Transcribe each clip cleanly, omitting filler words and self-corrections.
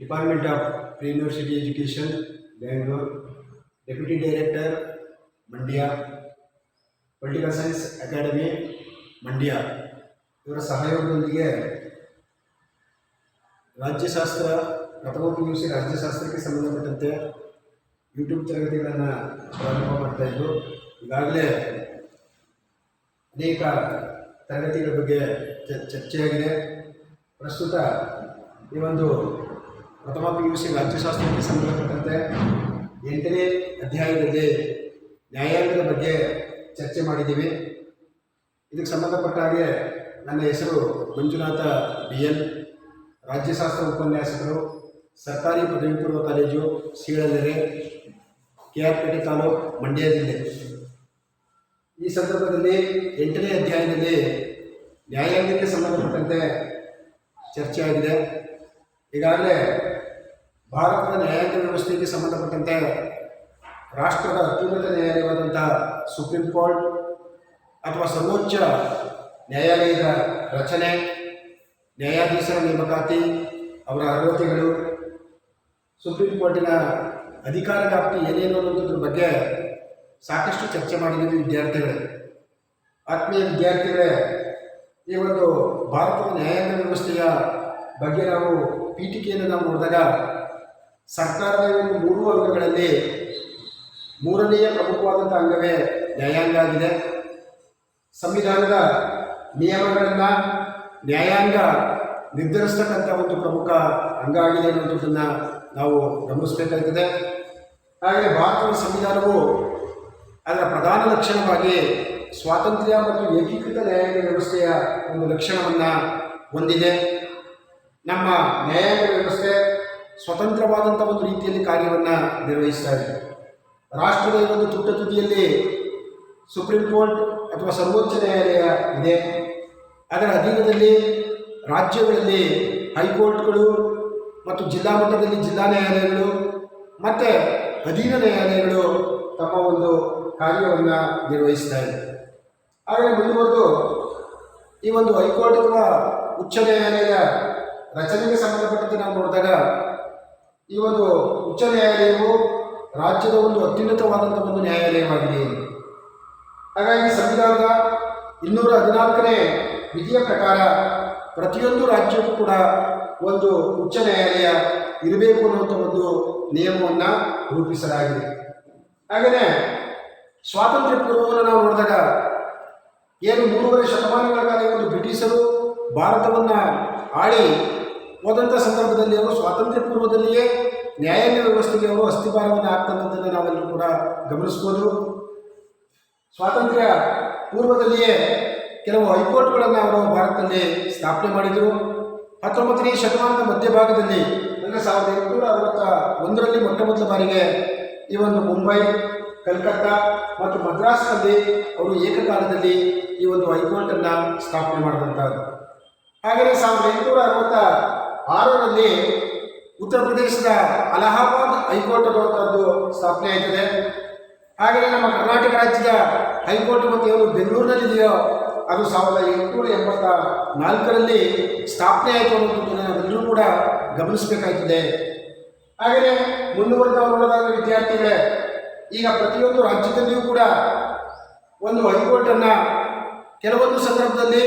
Department of Pre-University Education, Bangalore, Deputy Director, Mandya, Political Science Academy, Mandya ಇವರ ಸಹಯೋಗದೊಂದಿಗೆ ರಾಜ್ಯಶಾಸ್ತ್ರ ಪ್ರಥಮ PUC ರಾಜ್ಯಶಾಸ್ತ್ರಕ್ಕೆ ಸಂಬಂಧಪಟ್ಟಂತೆ ಯೂಟ್ಯೂಬ್ ತರಗತಿಗಳನ್ನು ಪ್ರಾರಂಭ ಮಾಡ್ತಾಯಿದ್ದು ಈಗಾಗಲೇ ಅನೇಕ ತರಗತಿಗಳ ಬಗ್ಗೆ ಚರ್ಚೆಯಾಗಿದೆ. ಪ್ರಸ್ತುತ ಈ ಒಂದು ಪ್ರಥಮ PUC ರಾಜ್ಯಶಾಸ್ತ್ರಕ್ಕೆ ಸಂಬಂಧಪಟ್ಟಂತೆ 8ನೇ ಅಧ್ಯಾಯದಲ್ಲಿ ನ್ಯಾಯಾಂಗದ ಬಗ್ಗೆ ಚರ್ಚೆ ಮಾಡಿದ್ದೀವಿ. ಇದಕ್ಕೆ ಸಂಬಂಧಪಟ್ಟ ಹಾಗೆ ನನ್ನ ಹೆಸರು ಮಂಜುನಾಥ BL, ರಾಜ್ಯಶಾಸ್ತ್ರ ಉಪನ್ಯಾಸಕರು, ಸರ್ಕಾರಿ ಪದವಿ ಪೂರ್ವ ಕಾಲೇಜು ಸೀಳಲೆರೆ, KR ಪೇಟೆ ತಾಲೂಕು, ಮಂಡ್ಯ ಜಿಲ್ಲೆ. ಈ ಸಂದರ್ಭದಲ್ಲಿ 8ನೇ ಅಧ್ಯಾಯದಲ್ಲಿ ನ್ಯಾಯಾಂಗಕ್ಕೆ ಸಂಬಂಧಪಟ್ಟಂತೆ ಚರ್ಚೆಯಾಗಿದೆ. ಈಗಾಗಲೇ ಭಾರತದ ನ್ಯಾಯಾಂಗ ವ್ಯವಸ್ಥೆಗೆ ಸಂಬಂಧಪಟ್ಟಂತೆ ರಾಷ್ಟ್ರದ ಅತ್ಯುನ್ನತ ನ್ಯಾಯಾಲಯವಾದಂತಹ ಸುಪ್ರೀಂ ಕೋರ್ಟ್ ಅಥವಾ ಸರ್ವೋಚ್ಚ ನ್ಯಾಯಾಲಯದ ರಚನೆ, ನ್ಯಾಯಾಧೀಶರ ನೇಮಕಾತಿ, ಅವರ ಅರ್ಹತೆಗಳು, ಸುಪ್ರೀಂ ಕೋರ್ಟಿನ ಅಧಿಕಾರ ವ್ಯಾಪ್ತಿ ಏನೇನು ಅನ್ನೋದ್ರ ಬಗ್ಗೆ ಸಾಕಷ್ಟು ಚರ್ಚೆ ಮಾಡಿದ್ದೀವಿ ವಿದ್ಯಾರ್ಥಿಗಳೇ. ಆತ್ಮೀಯ ವಿದ್ಯಾರ್ಥಿಗಳೇ, ಈ ಒಂದು ಭಾರತದ ನ್ಯಾಯಾಂಗ ವ್ಯವಸ್ಥೆಯ ಬಗ್ಗೆ ನಾವು ಪೀಠಿಕೆಯನ್ನು ನಾವು ನೋಡಿದಾಗ ಸರ್ಕಾರದ ಒಂದು 3 ಅಂಗಗಳಲ್ಲಿ 3ನೆಯ ಪ್ರಮುಖವಾದಂಥ ಅಂಗವೇ ನ್ಯಾಯಾಂಗ ಆಗಿದೆ. ಸಂವಿಧಾನದ ನಿಯಮಗಳನ್ನು ನ್ಯಾಯಾಂಗ ನಿರ್ಧರಿಸ್ತಕ್ಕಂಥ ಒಂದು ಪ್ರಮುಖ ಅಂಗ ಆಗಿದೆ ಅನ್ನೋದನ್ನು ನಾವು ಗಮನಿಸಬೇಕಾಗುತ್ತದೆ. ಹಾಗೆ ಭಾರತದ ಸಂವಿಧಾನವು ಅದರ ಪ್ರಧಾನ ಲಕ್ಷಣವಾಗಿ ಸ್ವಾತಂತ್ರ್ಯ ಮತ್ತು ಏಕೀಕೃತ ನ್ಯಾಯಾಂಗ ವ್ಯವಸ್ಥೆಯ ಒಂದು ಲಕ್ಷಣವನ್ನು ಹೊಂದಿದೆ. ನಮ್ಮ ನ್ಯಾಯಾಂಗ ವ್ಯವಸ್ಥೆ ಸ್ವತಂತ್ರವಾದಂಥ ಒಂದು ರೀತಿಯಲ್ಲಿ ಕಾರ್ಯವನ್ನು ನಿರ್ವಹಿಸ್ತಾ ಇದೆ. ರಾಷ್ಟ್ರದ ಒಂದು ತುದಿಯಲ್ಲಿ ಸುಪ್ರೀಂ ಕೋರ್ಟ್ ಅಥವಾ ಸರ್ವೋಚ್ಚ ನ್ಯಾಯಾಲಯ ಇದೆ. ಅದರ ಅಧೀನದಲ್ಲಿ ರಾಜ್ಯಗಳಲ್ಲಿ ಹೈಕೋರ್ಟ್ಗಳು ಮತ್ತು ಜಿಲ್ಲಾ ಮಟ್ಟದಲ್ಲಿ ಜಿಲ್ಲಾ ನ್ಯಾಯಾಲಯಗಳು ಮತ್ತು ಅಧೀನ ನ್ಯಾಯಾಲಯಗಳು ತಮ್ಮ ಒಂದು ಕಾರ್ಯವನ್ನು ನಿರ್ವಹಿಸ್ತಾ ಇದೆ. ಹಾಗೆ ಮುಂದುವರೆದು ಈ ಒಂದು ಹೈಕೋರ್ಟ್ ಅಥವಾ ಉಚ್ಚ ನ್ಯಾಯಾಲಯ ರಚನೆಗೆ ಸಂಬಂಧಪಟ್ಟಂತೆ ನಾವು ನೋಡಿದಾಗ ಈ ಒಂದು ಉಚ್ಚ ನ್ಯಾಯಾಲಯವು ರಾಜ್ಯದ ಒಂದು ಅತ್ಯುನ್ನತವಾದಂಥ ಒಂದು ನ್ಯಾಯಾಲಯವಾಗಿದೆ. ಹಾಗಾಗಿ ಸಂವಿಧಾನದ 214ನೇ ವಿಧಿಯ ಪ್ರಕಾರ ಪ್ರತಿಯೊಂದು ರಾಜ್ಯಕ್ಕೂ ಕೂಡ ಒಂದು ಉಚ್ಚ ನ್ಯಾಯಾಲಯ ಇರಬೇಕು ಅನ್ನುವಂಥ ಒಂದು ನಿಯಮವನ್ನು ರೂಪಿಸಲಾಗಿದೆ. ಹಾಗೆಯೇ ಸ್ವಾತಂತ್ರ್ಯ ಪೂರ್ವವನ್ನು ನಾವು ನೋಡಿದಾಗ ಏನು 3.5 ಶತಮಾನಗಳ ಕಾಲ ಒಂದು ಬ್ರಿಟಿಷರು ಭಾರತವನ್ನು ಆಳಿ ಹೋದಂಥ ಸಂದರ್ಭದಲ್ಲಿ ಅವರು ಸ್ವಾತಂತ್ರ್ಯ ಪೂರ್ವದಲ್ಲಿಯೇ ನ್ಯಾಯಾಂಗ ವ್ಯವಸ್ಥೆಗೆ ಅವರು ಅಸ್ಥಿಭಾರವನ್ನು ಹಾಕ್ತಕ್ಕಂಥದ್ದನ್ನು ನಾವೆಲ್ಲರೂ ಕೂಡ ಗಮನಿಸ್ಬೋದು. ಸ್ವಾತಂತ್ರ್ಯ ಪೂರ್ವದಲ್ಲಿಯೇ ಕೆಲವು ಹೈಕೋರ್ಟ್ಗಳನ್ನು ಅವರು ಭಾರತದಲ್ಲಿ ಸ್ಥಾಪನೆ ಮಾಡಿದರು. 19ನೇ ಶತಮಾನದ ಮಧ್ಯಭಾಗದಲ್ಲಿ ಅಂದರೆ 1861ರಲ್ಲಿ ಮೊದಲ ಬಾರಿಗೆ ಈ ಒಂದು ಮುಂಬೈ, ಕಲ್ಕತ್ತಾ ಮತ್ತು ಮದ್ರಾಸ್ನಲ್ಲಿ ಅವರು ಏಕಕಾಲದಲ್ಲಿ ಈ ಒಂದು ಹೈಕೋರ್ಟನ್ನು ಸ್ಥಾಪನೆ ಮಾಡಿದಂಥದ್ದು. ಹಾಗೆಯೇ 1866ರಲ್ಲಿ ಉತ್ತರ ಪ್ರದೇಶದ ಅಲಹಾಬಾದ್ ಹೈಕೋರ್ಟ್ ಅನ್ನುವಂಥದ್ದು ಸ್ಥಾಪನೆ ಆಯ್ತದೆ. ಹಾಗೆಯೇ ನಮ್ಮ ಕರ್ನಾಟಕ ರಾಜ್ಯದ ಹೈಕೋರ್ಟ್ ಮತ್ತು ಏನು ಬೆಂಗಳೂರಿನಲ್ಲಿದೆಯೋ ಅದು 1884ರಲ್ಲಿ ಸ್ಥಾಪನೆ ಆಯಿತು ಅನ್ನೋದನ್ನು ನಾವೆಲ್ಲರೂ ಕೂಡ ಗಮನಿಸಬೇಕಾಗ್ತದೆ. ಹಾಗೆಯೇ ಮುಂದುವರೆದ ನೋಡಿದಾಗ ವಿದ್ಯಾರ್ಥಿಗಳೇ, ಈಗ ಪ್ರತಿಯೊಂದು ರಾಜ್ಯದಲ್ಲಿಯೂ ಕೂಡ ಒಂದು ಹೈಕೋರ್ಟನ್ನು ಕೆಲವೊಂದು ಸಂದರ್ಭದಲ್ಲಿ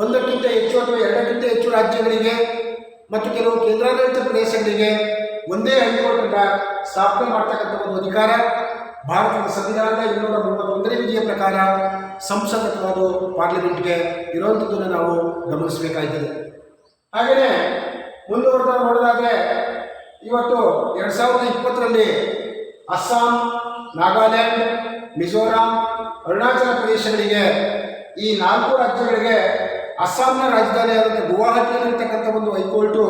1ಕ್ಕಿಂತ ಹೆಚ್ಚು ಅಥವಾ 2ಕ್ಕಿಂತ ಹೆಚ್ಚು ರಾಜ್ಯಗಳಿಗೆ ಮತ್ತು ಕೆಲವು ಕೇಂದ್ರಾಡಳಿತ ಪ್ರದೇಶಗಳಿಗೆ ಒಂದೇ ಹೈಕೋರ್ಟನ್ನು ಸ್ಥಾಪನೆ ಮಾಡ್ತಕ್ಕಂಥ ಒಂದು ಅಧಿಕಾರ ಭಾರತದ ಸಂವಿಧಾನದ 231ನೇ ವಿಧಿಯ ಪ್ರಕಾರ ಸಂಸತ್ ಅಥವಾ ಅದು ಪಾರ್ಲಿಮೆಂಟ್ಗೆ ಇರುವಂಥದ್ದನ್ನು ನಾವು ಗಮನಿಸಬೇಕಾಗ್ತದೆ. ಹಾಗೆಯೇ ಮುಂದುವರೆದ ನೋಡಿದಾಗೆ ಇವತ್ತು 2020ರಲ್ಲಿ ಅಸ್ಸಾಂ, ನಾಗಾಲ್ಯಾಂಡ್, ಮಿಜೋರಾಂ, ಅರುಣಾಚಲ ಪ್ರದೇಶಗಳಿಗೆ ಈ 4 ರಾಜ್ಯಗಳಿಗೆ ಅಸ್ಸಾಂನ ರಾಜಧಾನಿಯಾದಂಥ ಗುವಾಹಟಿಯಲ್ಲಿರ್ತಕ್ಕಂಥ ಒಂದು ಹೈಕೋರ್ಟು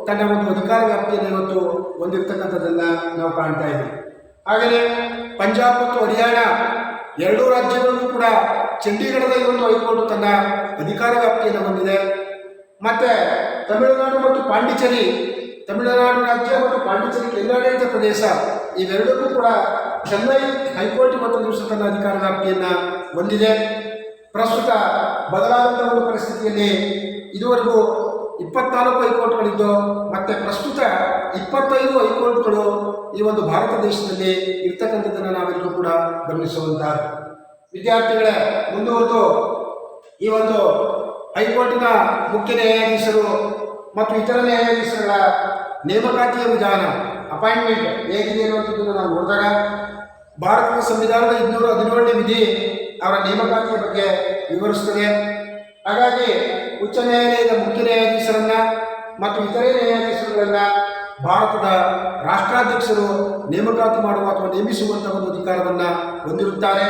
ತನ್ನ ಒಂದು ಅಧಿಕಾರ ವ್ಯಾಪ್ತಿಯನ್ನು ಇವತ್ತು ಹೊಂದಿರತಕ್ಕಂಥದ್ದನ್ನು ನಾವು ಕಾಣ್ತಾ ಇದ್ದೀವಿ. ಹಾಗೆಯೇ ಪಂಜಾಬ್ ಮತ್ತು ಹರಿಯಾಣ 2 ರಾಜ್ಯಗಳಿಗೂ ಕೂಡ ಚಂಡೀಗಢದ ಈ ಒಂದು ಹೈಕೋರ್ಟ್ ತನ್ನ ಅಧಿಕಾರ ವ್ಯಾಪ್ತಿಯನ್ನು ಹೊಂದಿದೆ. ಮತ್ತು ತಮಿಳುನಾಡು ಮತ್ತು ಪಾಂಡಿಚೇರಿ, ತಮಿಳುನಾಡು ರಾಜ್ಯ ಮತ್ತು ಪಾಂಡಿಚೇರಿ ಕೇಂದ್ರಾಡಳಿತ ಪ್ರದೇಶ ಇವೆರಡಕ್ಕೂ ಕೂಡ ಚೆನ್ನೈ ಹೈಕೋರ್ಟ್ ಇವತ್ತು ದಿವಸ ತನ್ನ ಅಧಿಕಾರ ವ್ಯಾಪ್ತಿಯನ್ನು ಹೊಂದಿದೆ. ಪ್ರಸ್ತುತ ಬದಲಾದಂಥ ಒಂದು ಪರಿಸ್ಥಿತಿಯಲ್ಲಿ ಇದುವರೆಗೂ 24 ಹೈಕೋರ್ಟ್ಗಳಿದ್ದು ಮತ್ತೆ ಪ್ರಸ್ತುತ 25 ಹೈಕೋರ್ಟ್ಗಳು ಈ ಒಂದು ಭಾರತ ದೇಶದಲ್ಲಿ ಇರ್ತಕ್ಕಂಥದ್ದನ್ನು ನಾವೆಲ್ಲರೂ ಕೂಡ ಗಮನಿಸುವಂತಹ ವಿದ್ಯಾರ್ಥಿಗಳೇ, ಮುಂದುವರೆದು ಈ ಒಂದು ಹೈಕೋರ್ಟಿನ ಮುಖ್ಯ ನ್ಯಾಯಾಧೀಶರು ಮತ್ತು ಇತರ ನ್ಯಾಯಾಧೀಶರುಗಳ ನೇಮಕಾತಿಯ ವಿಧಾನ ಅಪಾಯಿಂಟ್ಮೆಂಟ್ ಹೇಗಿದೆ ಅನ್ನುವಂಥದ್ದನ್ನು ನಾವು ನೋಡಿದಾಗ ಭಾರತದ ಸಂವಿಧಾನದ 217ನೇ ವಿಧಿ ಅವರ ನೇಮಕಾತಿಯ ಬಗ್ಗೆ ವಿವರಿಸುತ್ತದೆ. ಹಾಗಾಗಿ ಉಚ್ಚ ನ್ಯಾಯಾಲಯದ ಮುಖ್ಯ ನ್ಯಾಯಾಧೀಶರನ್ನ ಮತ್ತು ಇತರೆ ನ್ಯಾಯಾಧೀಶರುಗಳನ್ನ ಭಾರತದ ರಾಷ್ಟ್ರಾಧ್ಯಕ್ಷರು ನೇಮಕಾತಿ ಮಾಡುವ ಅಥವಾ ನೇಮಿಸುವಂತಹ ಒಂದು ಅಧಿಕಾರವನ್ನು ಹೊಂದಿರುತ್ತಾರೆ.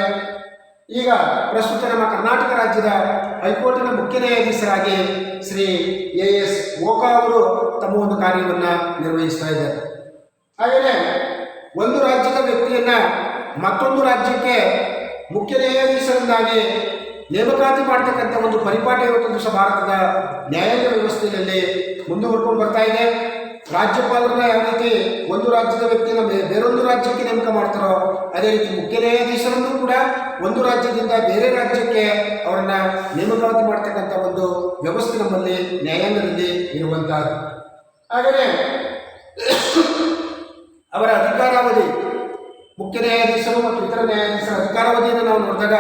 ಈಗ ಪ್ರಸ್ತುತ ನಮ್ಮ ಕರ್ನಾಟಕ ರಾಜ್ಯದ ಹೈಕೋರ್ಟಿನ ಮುಖ್ಯ ನ್ಯಾಯಾಧೀಶರಾಗಿ ಶ್ರೀ ಎ.ಎಸ್. ಓಕಾ ಅವರು ತಮ್ಮ ಒಂದು ಕಾರ್ಯವನ್ನು ನಿರ್ವಹಿಸ್ತಾ ಇದ್ದಾರೆ. ಹಾಗೆಯೇ ಒಂದು ರಾಜ್ಯದ ವ್ಯಕ್ತಿಯನ್ನ ಮತ್ತೊಂದು ರಾಜ್ಯಕ್ಕೆ ಮುಖ್ಯ ನ್ಯಾಯಾಧೀಶರನ್ನಾಗಿ ನೇಮಕಾತಿ ಮಾಡ್ತಕ್ಕಂಥ ಒಂದು ಪರಿಪಾಠ ಇವತ್ತು ದಿವಸ ಭಾರತದ ನ್ಯಾಯಾಂಗ ವ್ಯವಸ್ಥೆಯಲ್ಲಿ ಮುಂದುವರ್ಕೊಂಡು ಬರ್ತಾ ಇದೆ. ರಾಜ್ಯಪಾಲರನ್ನ ಯಾವ ರೀತಿ ಒಂದು ರಾಜ್ಯದ ವ್ಯಕ್ತಿಯನ್ನು ಬೇರೊಂದು ರಾಜ್ಯಕ್ಕೆ ನೇಮಕ ಮಾಡ್ತಾರೋ ಅದೇ ರೀತಿ ಮುಖ್ಯ ನ್ಯಾಯಾಧೀಶರನ್ನು ಕೂಡ ಒಂದು ರಾಜ್ಯದಿಂದ ಬೇರೆ ರಾಜ್ಯಕ್ಕೆ ಅವರನ್ನ ನೇಮಕಾತಿ ಮಾಡ್ತಕ್ಕಂಥ ಒಂದು ವ್ಯವಸ್ಥೆ ನಮ್ಮಲ್ಲಿ ನ್ಯಾಯಾಂಗದಲ್ಲಿ ಇರುವಂತಹದ್ದು. ಹಾಗೆಯೇ ಅವರ ಅಧಿಕಾರಾವಧಿ ಮುಖ್ಯ ನ್ಯಾಯಾಧೀಶರು ಮತ್ತು ಇತರ ನ್ಯಾಯಾಧೀಶರ ಅಧಿಕಾರಾವಧಿಯನ್ನು ನಾವು ನೋಡಿದಾಗ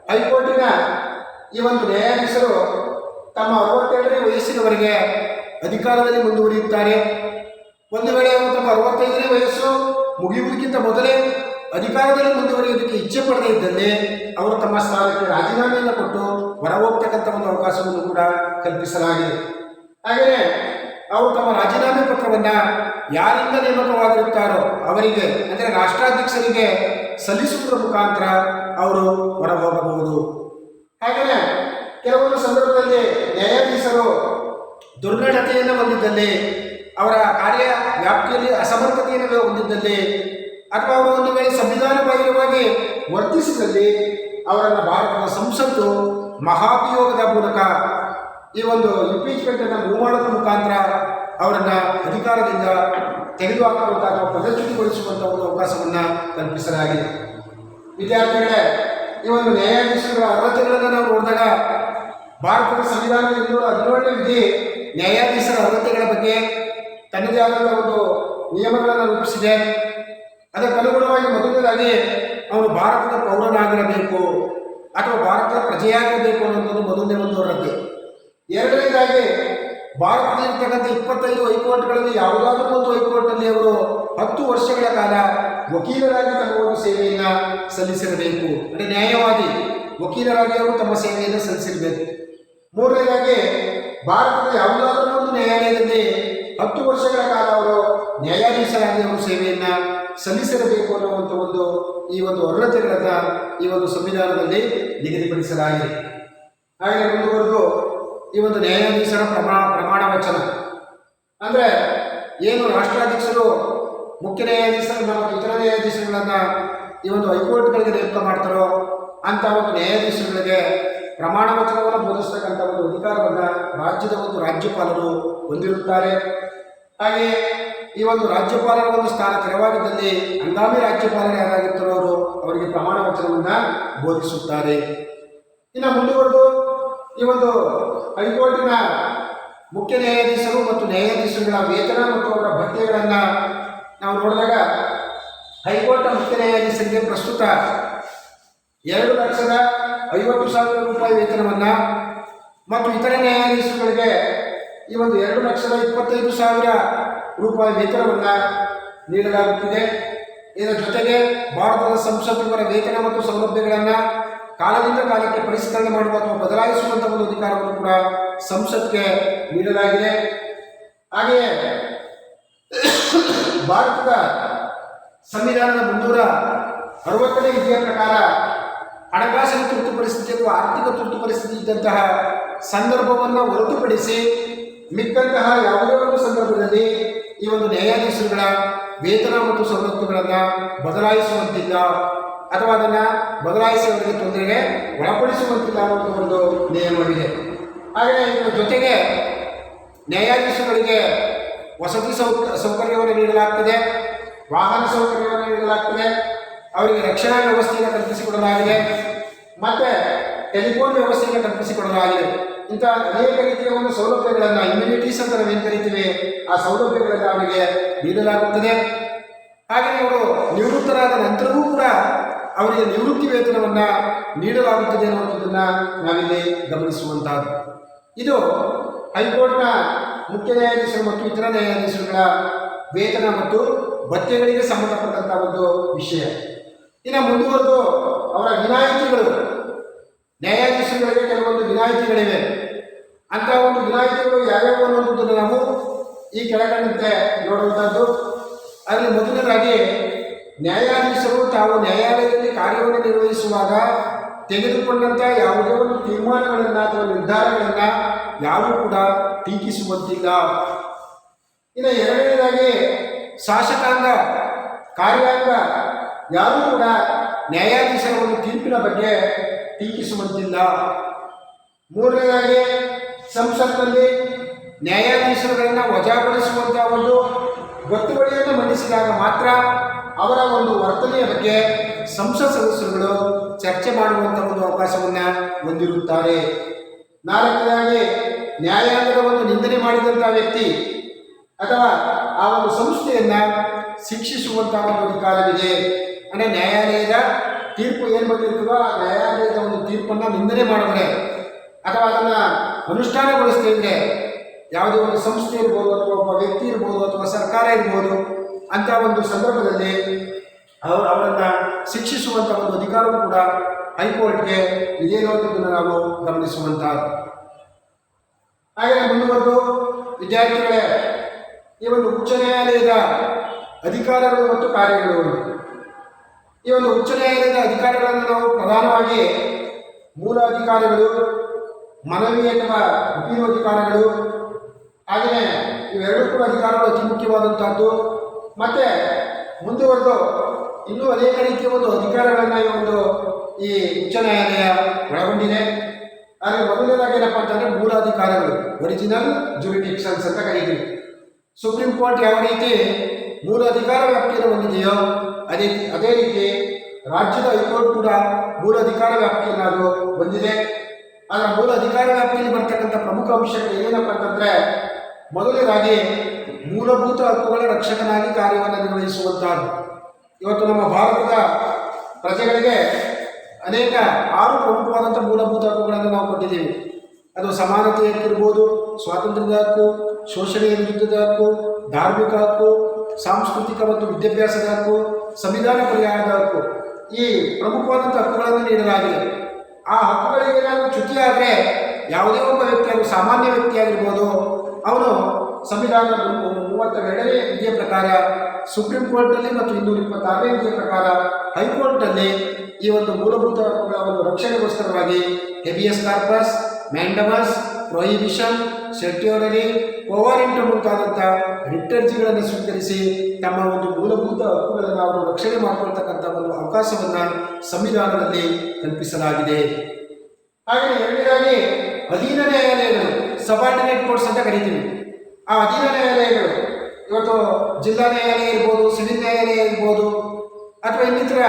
ಹೈಕೋರ್ಟಿನ ಈ ಒಂದು ನ್ಯಾಯಾಧೀಶರು ತಮ್ಮ 62ನೇ ವಯಸ್ಸಿನವರೆಗೆ ಅಧಿಕಾರದಲ್ಲಿ ಮುಂದುವರಿಯುತ್ತಾರೆ. ಒಂದು ವೇಳೆ ಅವರು ತಮ್ಮ 65ನೇ ವಯಸ್ಸು ಮುಗಿಯುವುದಕ್ಕಿಂತ ಮೊದಲೇ ಅಧಿಕಾರದಲ್ಲಿ ಮುಂದುವರಿಯುವುದಕ್ಕೆ ಇಚ್ಛೆ ಪಡದೇ ಇದ್ದಲ್ಲಿ ಅವರು ತಮ್ಮ ಸ್ಥಾನಕ್ಕೆ ರಾಜೀನಾಮೆಯನ್ನು ಕೊಟ್ಟು ಹೊರ ಹೋಗ್ತಕ್ಕಂಥ ಒಂದು ಅವಕಾಶವನ್ನು ಕೂಡ ಕಲ್ಪಿಸಲಾಗಿದೆ. ಹಾಗೆಯೇ ಅವರು ತಮ್ಮ ರಾಜೀನಾಮೆ ಪತ್ರವನ್ನು ಯಾರಿಂದ ನೇಮಕವಾಗಿರುತ್ತಾರೋ ಅವರಿಗೆ ಅಂದರೆ ರಾಷ್ಟ್ರಾಧ್ಯಕ್ಷರಿಗೆ ಸಲ್ಲಿಸುವುದರ ಮುಖಾಂತರ ಅವರು ಹೊರ ಹೋಗಬಹುದು. ಹಾಗೆಯೇ ಕೆಲವೊಂದು ಸಂದರ್ಭದಲ್ಲಿ ನ್ಯಾಯಾಧೀಶರು ದುರ್ನಡತೆಯನ್ನು ಹೊಂದಿದ್ದಲ್ಲಿ, ಅವರ ಕಾರ್ಯ ವ್ಯಾಪ್ತಿಯಲ್ಲಿ ಅಸಮರ್ಥತೆಯನ್ನು ಹೊಂದಿದ್ದಲ್ಲಿ ಅಥವಾ ಅವರು ಒಂದು ವೇಳೆ ಸಂವಿಧಾನ ಬಾಹಿರವಾಗಿ ವರ್ತಿಸಿದಲ್ಲಿ ಅವರನ್ನು ಭಾರತದ ಸಂಸತ್ತು ಮಹಾಭಿಯೋಗದ ಮೂಲಕ ಈ ಒಂದು ಇಂಪೀಚ್ಮೆಂಟ್ ಅನ್ನು ಮೂವ್ ಮಾಡೋದ್ರ ಮುಖಾಂತರ ಅವರನ್ನು ಅಧಿಕಾರದಿಂದ ತೆಗೆದುಹಾಕುವಂಥ ಅಥವಾ ಪದಚ್ಯುತಿಗೊಳಿಸುವಂಥ ಒಂದು ಅವಕಾಶವನ್ನು ಕಲ್ಪಿಸಲಾಗಿದೆ. ವಿದ್ಯಾರ್ಥಿಗಳೇ, ಈ ಒಂದು ನ್ಯಾಯಾಧೀಶರ ಅರ್ಹತೆಗಳನ್ನು ನಾವು ನೋಡಿದಾಗ ಭಾರತದ ಸಂವಿಧಾನದ 217ನೇ ವಿಧಿ ನ್ಯಾಯಾಧೀಶರ ಅರ್ಹತೆಗಳ ಬಗ್ಗೆ ತನ್ನದೇ ಆದಂಥ ಒಂದು ನಿಯಮಗಳನ್ನು ರೂಪಿಸಿದೆ. ಅದಕ್ಕನುಗುಣವಾಗಿ ಮೊದಲನೇದಾಗಿ ಅವನು ಭಾರತದ ಪೌರನಾಗಿರಬೇಕು ಅಥವಾ ಭಾರತದ ಪ್ರಜೆಯಾಗಿರಬೇಕು ಅನ್ನೋದು ಮೊದಲನೇ ಒಂದು ಅರ್ಹತೆ. ಎರಡನೇದಾಗಿ ಭಾರತದಲ್ಲಿರ್ತಕ್ಕಂಥ 25 ಹೈಕೋರ್ಟ್ಗಳಲ್ಲಿ ಯಾವುದಾದ್ರೂ ಒಂದು ಹೈಕೋರ್ಟ್ನಲ್ಲಿ ಅವರು 10 ವರ್ಷಗಳ ಕಾಲ ವಕೀಲರಾಗಿ ತಮ್ಮ ಒಂದು ಸೇವೆಯನ್ನು ಸಲ್ಲಿಸಿರಬೇಕು. ಅಂದರೆ ನ್ಯಾಯವಾದಿ ವಕೀಲರಾಗಿ ಅವರು ತಮ್ಮ ಸೇವೆಯನ್ನು ಸಲ್ಲಿಸಿರಬೇಕು. ಮೂರನೇದಾಗಿ ಭಾರತದ ಯಾವುದಾದ್ರೂ ಒಂದು ನ್ಯಾಯಾಲಯದಲ್ಲಿ 10 ವರ್ಷಗಳ ಕಾಲ ಅವರು ನ್ಯಾಯಾಧೀಶರಾಗಿ ಅವರು ಸೇವೆಯನ್ನು ಸಲ್ಲಿಸಿರಬೇಕು ಅನ್ನುವಂಥ ಈ ಒಂದು ಅರ್ಹತೆಗಳನ್ನು ಈ ಒಂದು ಸಂವಿಧಾನದಲ್ಲಿ ನಿಗದಿಪಡಿಸಲಾಗಿದೆ. ಹಾಗೆ ಮುಂದುವರೆದು ಈ ಒಂದು ನ್ಯಾಯಾಧೀಶರ ಪ್ರಮಾಣ ವಚನ ಅಂದರೆ ಏನು ರಾಷ್ಟ್ರಾಧ್ಯಕ್ಷರು ಮುಖ್ಯ ನ್ಯಾಯಾಧೀಶರನ್ನ ಮತ್ತು ಇತರ ನ್ಯಾಯಾಧೀಶರುಗಳನ್ನು ಈ ಒಂದು ಹೈಕೋರ್ಟ್ಗಳಿಗೆ ನೇಮಕ ಮಾಡ್ತಾರೋ ಅಂಥ ಒಂದು ನ್ಯಾಯಾಧೀಶರುಗಳಿಗೆ ಪ್ರಮಾಣ ವಚನವನ್ನು ಬೋಧಿಸ್ತಕ್ಕಂಥ ಒಂದು ಅಧಿಕಾರವನ್ನು ರಾಜ್ಯದ ಒಂದು ರಾಜ್ಯಪಾಲರು ಹೊಂದಿರುತ್ತಾರೆ. ಹಾಗೆ ಈ ಒಂದು ರಾಜ್ಯಪಾಲರ ಒಂದು ಸ್ಥಾನ ತೆರವಾಗಿದ್ದಲ್ಲಿ ಹಂಗಾಮಿ ರಾಜ್ಯಪಾಲರು ಯಾರಾಗಿರ್ತಾರೋ ಅವರು ಅವರಿಗೆ ಪ್ರಮಾಣ ವಚನವನ್ನು ಬೋಧಿಸುತ್ತಾರೆ. ಇನ್ನು ಮುಂದುವರೆದು ಈ ಒಂದು ಹೈಕೋರ್ಟಿನ ಮುಖ್ಯ ನ್ಯಾಯಾಧೀಶರು ಮತ್ತು ನ್ಯಾಯಾಧೀಶರುಗಳ ವೇತನ ಮತ್ತು ಅವರ ಭತ್ಯೆಗಳನ್ನು ನಾವು ನೋಡಿದಾಗ ಹೈಕೋರ್ಟ್ನ ಮುಖ್ಯ ನ್ಯಾಯಾಧೀಶರಿಗೆ ಪ್ರಸ್ತುತ 2,50,000 ರೂಪಾಯಿ ವೇತನವನ್ನು ಮತ್ತು ಇತರೆ ನ್ಯಾಯಾಧೀಶರುಗಳಿಗೆ ಈ ಒಂದು 2,25,000 ರೂಪಾಯಿ ವೇತನವನ್ನು ನೀಡಲಾಗುತ್ತಿದೆ. ಇದರ ಜೊತೆಗೆ ಭಾರತದ ಸಂಸತ್ತು ಇವರ ವೇತನ ಮತ್ತು ಸೌಲಭ್ಯಗಳನ್ನು ಕಾಲದಿಂದ ಕಾಲಕ್ಕೆ ಪರಿಷ್ಕರಣೆ ಮಾಡುವ ಅಥವಾ ಬದಲಾಯಿಸುವಂಥ ಒಂದು ಅಧಿಕಾರವನ್ನು ಕೂಡ ಸಂಸತ್ಗೆ ನೀಡಲಾಗಿದೆ. ಹಾಗೆಯೇ ಭಾರತದ ಸಂವಿಧಾನದ 360ನೇ ವಿಧಿಯ ಪ್ರಕಾರ ಹಣಕಾಸಿನ ತುರ್ತು ಪರಿಸ್ಥಿತಿ ಅಥವಾ ಆರ್ಥಿಕ ತುರ್ತು ಪರಿಸ್ಥಿತಿ ಇದ್ದಂತಹ ಸಂದರ್ಭವನ್ನು ಹೊರತುಪಡಿಸಿ ಮಿಕ್ಕಂತಹ ಯಾವುದೇ ಒಂದು ಸಂದರ್ಭದಲ್ಲಿ ಈ ಒಂದು ನ್ಯಾಯಾಧೀಶರುಗಳ ವೇತನ ಮತ್ತು ಸವಲತ್ತುಗಳನ್ನು ಬದಲಾಯಿಸುವಂತಿಲ್ಲ ಅಥವಾ ಅದನ್ನು ಬದಲಾಯಿಸಿ ಅವರಿಗೆ ತೊಂದರೆಗೆ ಒಳಪಡಿಸುವಂತಿಲ್ಲ ಅನ್ನುವಂಥ ಒಂದು ನಿಯಮವಿದೆ. ಹಾಗೆಯೇ ಇದರ ಜೊತೆಗೆ ನ್ಯಾಯಾಧೀಶರುಗಳಿಗೆ ವಸತಿ ಸೌಕರ್ಯವನ್ನು ನೀಡಲಾಗ್ತದೆ, ವಾಹನ ಸೌಕರ್ಯವನ್ನು ನೀಡಲಾಗ್ತದೆ, ಅವರಿಗೆ ರಕ್ಷಣಾ ವ್ಯವಸ್ಥೆಯನ್ನು ಕಲ್ಪಿಸಿಕೊಡಲಾಗಿದೆ ಮತ್ತು ಟೆಲಿಫೋನ್ ವ್ಯವಸ್ಥೆಯನ್ನು ಕಲ್ಪಿಸಿಕೊಡಲಾಗಿದೆ. ಇಂಥ ಅನೇಕ ರೀತಿಯ ಒಂದು ಸೌಲಭ್ಯಗಳನ್ನು ಇಮ್ಯುನಿಟೀಸ್ ಅಂತ ನಾವೇನು ಕರಿತೀವಿ ಆ ಸೌಲಭ್ಯಗಳನ್ನು ಅವರಿಗೆ ನೀಡಲಾಗುತ್ತದೆ. ಹಾಗೆಯೇ ಅವರು ನಿವೃತ್ತರಾದ ನಂತರವೂ ಕೂಡ ಅವರಿಗೆ ನಿವೃತ್ತಿ ವೇತನವನ್ನು ನೀಡಲಾಗುತ್ತದೆ ಅನ್ನುವಂಥದ್ದನ್ನು ನಾವಿಲ್ಲಿ ಗಮನಿಸುವಂತಹದ್ದು. ಇದು ಹೈಕೋರ್ಟ್ನ ಮುಖ್ಯ ನ್ಯಾಯಾಧೀಶರು ಮತ್ತು ಇತರ ನ್ಯಾಯಾಧೀಶರುಗಳ ವೇತನ ಮತ್ತು ಭತ್ಯೆಗಳಿಗೆ ಸಂಬಂಧಪಟ್ಟಂಥ ಒಂದು ವಿಷಯ. ಇನ್ನು ಮುಂದುವರೆದು ಅವರ ವಿನಾಯಿತಿಗಳು, ನ್ಯಾಯಾಧೀಶರುಗಳಿಗೆ ಕೆಲವೊಂದು ವಿನಾಯಿತಿಗಳಿವೆ. ಅಂಥ ಒಂದು ವಿನಾಯಿತಿಗಳು ಯಾವ್ಯಾವು ಅನ್ನುವಂಥದ್ದನ್ನು ನಾವು ಈ ಕೆಳಕಂಡಂತೆ ನೋಡುವಂಥದ್ದು. ಅದರಲ್ಲಿ ಮೊದಲನೇದಾಗಿ ನ್ಯಾಯಾಧೀಶರು ತಾವು ನ್ಯಾಯಾಲಯದಲ್ಲಿ ಕಾರ್ಯವನ್ನು ನಿರ್ವಹಿಸುವಾಗ ತೆಗೆದುಕೊಂಡಂಥ ಯಾವುದೇ ಒಂದು ತೀರ್ಮಾನಗಳನ್ನು ಅಥವಾ ನಿರ್ಧಾರಗಳನ್ನು ಯಾರೂ ಕೂಡ ಟೀಕಿಸುವಂತಿಲ್ಲ. ಇನ್ನು ಎರಡನೇದಾಗಿ ಶಾಸಕಾಂಗ ಕಾರ್ಯಾಂಗ ಯಾರೂ ಕೂಡ ನ್ಯಾಯಾಧೀಶರ ಒಂದು ತೀರ್ಪಿನ ಬಗ್ಗೆ ಟೀಕಿಸುವಂತಿಲ್ಲ. ಮೂರನೇದಾಗಿ ಸಂಸತ್ನಲ್ಲಿ ನ್ಯಾಯಾಧೀಶರುಗಳನ್ನು ವಜಾಗೊಳಿಸುವಂತಹ ಒಂದು ಗೊತ್ತುವಳಿಯನ್ನು ಮಂಡಿಸಿದಾಗ ಮಾತ್ರ ಅವರ ಒಂದು ವರ್ತನೆಯ ಬಗ್ಗೆ ಸಂಸತ್ ಸದಸ್ಯರುಗಳು ಚರ್ಚೆ ಮಾಡುವಂಥ ಒಂದು ಅವಕಾಶವನ್ನು ಹೊಂದಿರುತ್ತಾರೆ. ನಾಲ್ಕನೇದಾಗಿ ನ್ಯಾಯಾಂಗದ ಒಂದು ನಿಂದನೆ ಮಾಡಿದಂಥ ವ್ಯಕ್ತಿ ಅಥವಾ ಆ ಒಂದು ಸಂಸ್ಥೆಯನ್ನು ಶಿಕ್ಷಿಸುವಂತಹ ಒಂದು ಅಧಿಕಾರವಿದೆ. ಅಂದರೆ ನ್ಯಾಯಾಲಯದ ತೀರ್ಪು ಏನು ಬಂದಿರ್ತದೋ ಆ ನ್ಯಾಯಾಲಯದ ಒಂದು ತೀರ್ಪನ್ನು ನಿಂದನೆ ಮಾಡಿದ್ರೆ ಅಥವಾ ಅದನ್ನು ಅನುಷ್ಠಾನಗೊಳಿಸ್ತಾ ಇದ್ದರೆ ಯಾವುದೇ ಒಂದು ಸಂಸ್ಥೆ ಇರ್ಬೋದು ಅಥವಾ ಒಬ್ಬ ವ್ಯಕ್ತಿ ಇರ್ಬೋದು ಅಥವಾ ಸರ್ಕಾರ ಇರ್ಬೋದು, ಅಂಥ ಒಂದು ಸಂದರ್ಭದಲ್ಲಿ ಅವರನ್ನು ಶಿಕ್ಷಿಸುವಂಥ ಒಂದು ಅಧಿಕಾರವೂ ಕೂಡ ಹೈಕೋರ್ಟ್ಗೆ ಇದೆ ಅನ್ನೋದನ್ನು ನಾವು ಗಮನಿಸುವಂಥದ್ದು. ಹಾಗೆ ಮುಂದುವರೆದು ವಿದ್ಯಾರ್ಥಿಗಳೇ, ಈ ಒಂದು ಉಚ್ಚ ನ್ಯಾಯಾಲಯದ ಅಧಿಕಾರಗಳು ಮತ್ತು ಕಾರ್ಯಗಳು, ಈ ಒಂದು ಉಚ್ಚ ನ್ಯಾಯಾಲಯದ ಅಧಿಕಾರಗಳನ್ನು ನಾವು ಪ್ರಧಾನವಾಗಿ ಮೂಲ ಅಧಿಕಾರಿಗಳು, ಮನವಿ ಅಥವಾ ಅಪೀಲು ಅಧಿಕಾರಗಳು, ಹಾಗೆಯೇ ಇವೆರಡೂ ಕೂಡ ಅಧಿಕಾರಗಳು ಅತಿ ಮುಖ್ಯವಾದಂಥದ್ದು. ಮತ್ತು ಮುಂದುವರೆದು ಇನ್ನೂ ಅನೇಕ ರೀತಿಯ ಒಂದು ಅಧಿಕಾರಗಳನ್ನು ಈ ಉಚ್ಚ ನ್ಯಾಯಾಲಯ ಒಳಗೊಂಡಿದೆ. ಆದರೆ ಮೊದಲನೇದಾಗಿ ಏನಪ್ಪ ಅಂತಂದರೆ ಮೂಲ ಅಧಿಕಾರಗಳು, ಒರಿಜಿನಲ್ ಜುರಿಡಿಕ್ಷನ್ಸ್ ಅಂತ ಕರೀತೀವಿ. ಸುಪ್ರೀಂ ಕೋರ್ಟ್ ಯಾವ ರೀತಿ ಮೂಲ ಅಧಿಕಾರ ವ್ಯಾಪ್ತಿಯನ್ನು ಹೊಂದಿದೆಯೋ ಅದೇ ರೀತಿ ರಾಜ್ಯದ ಹೈಕೋರ್ಟ್ ಕೂಡ ಮೂಲ ಅಧಿಕಾರ ವ್ಯಾಪ್ತಿಯನ್ನು ಅದು ಹೊಂದಿದೆ. ಅದರ ಮೂಲ ಅಧಿಕಾರ ವ್ಯಾಪ್ತಿಯಲ್ಲಿ ಬರ್ತಕ್ಕಂಥ ಪ್ರಮುಖ ಅಂಶಗಳು ಏನಪ್ಪ ಅಂತಂದರೆ, ಮೊದಲನೇದಾಗಿ ಮೂಲಭೂತ ಹಕ್ಕುಗಳ ರಕ್ಷಕನಾಗಿ ಕಾರ್ಯವನ್ನು ನಿರ್ವಹಿಸುವಂತಹದ್ದು. ಇವತ್ತು ನಮ್ಮ ಭಾರತದ ಪ್ರಜೆಗಳಿಗೆ ಅನೇಕ 6 ಪ್ರಮುಖವಾದಂಥ ಮೂಲಭೂತ ಹಕ್ಕುಗಳನ್ನು ನಾವು ಕೊಟ್ಟಿದ್ದೀವಿ. ಅದು ಸಮಾನತೆ ಹಕ್ಕಿರ್ಬೋದು, ಸ್ವಾತಂತ್ರ್ಯದ ಹಕ್ಕು, ಶೋಷಣೆಯ ವಿರುದ್ಧದ ಹಕ್ಕು, ಧಾರ್ಮಿಕ ಹಕ್ಕು, ಸಾಂಸ್ಕೃತಿಕ ಮತ್ತು ವಿದ್ಯಾಭ್ಯಾಸದ ಹಕ್ಕು, ಸಂವಿಧಾನ ಪರಿಹಾರದ ಹಕ್ಕು. ಈ ಪ್ರಮುಖವಾದಂಥ ಹಕ್ಕುಗಳನ್ನು ನೀಡಲಾಗಿದೆ. ಆ ಹಕ್ಕುಗಳಿಗೆ ಏನಾದರೂ ಚ್ಯುತಿಯಾದರೆ ಯಾವುದೇ ಒಬ್ಬ ವ್ಯಕ್ತಿ, ಅದು ಸಾಮಾನ್ಯ ವ್ಯಕ್ತಿಯಾಗಿರ್ಬೋದು, ಅವನು ಸಂವಿಧಾನದ 32ನೇ ವಿಧಿಯ ಪ್ರಕಾರ ಸುಪ್ರೀಂ ಕೋರ್ಟ್ನಲ್ಲಿ ಮತ್ತು 226ನೇ ವಿಧಿಯ ಪ್ರಕಾರ ಹೈಕೋರ್ಟ್ನಲ್ಲಿ ಈ ಒಂದು ಮೂಲಭೂತ ಹಕ್ಕುಗಳ ಒಂದು ರಕ್ಷಣೆಗೋಸ್ಕರವಾಗಿ habeas corpus, mandamus, prohibition, certiorari, quo warranto ಮುಂತಾದಂಥ ರಿಟ್ ಅರ್ಜಿಗಳನ್ನು ಸ್ವೀಕರಿಸಿ ತಮ್ಮ ಒಂದು ಮೂಲಭೂತ ಹಕ್ಕುಗಳನ್ನು ಅವರು ರಕ್ಷಣೆ ಮಾಡಿಕೊಳ್ತಕ್ಕಂಥ ಒಂದು ಅವಕಾಶವನ್ನು ಸಂವಿಧಾನದಲ್ಲಿ ಕಲ್ಪಿಸಲಾಗಿದೆ. ಹಾಗೆಯೇ ಎರಡನೇದಾಗಿ ಅಧೀನ ನ್ಯಾಯಾಲಯಗಳು, ಸಬಾರ್ಡಿನೇಟ್ ಕೋರ್ಟ್ಸ್ ಅಂತ ಕರಿತೀವಿ. ಆ ಅಧೀನ ನ್ಯಾಯಾಲಯಗಳು ಇವತ್ತು ಜಿಲ್ಲಾ ನ್ಯಾಯಾಲಯ ಇರ್ಬೋದು, ಸಿವಿಲ್ ನ್ಯಾಯಾಲಯ ಇರ್ಬೋದು, ಅಥವಾ ಇನ್ನಿತರ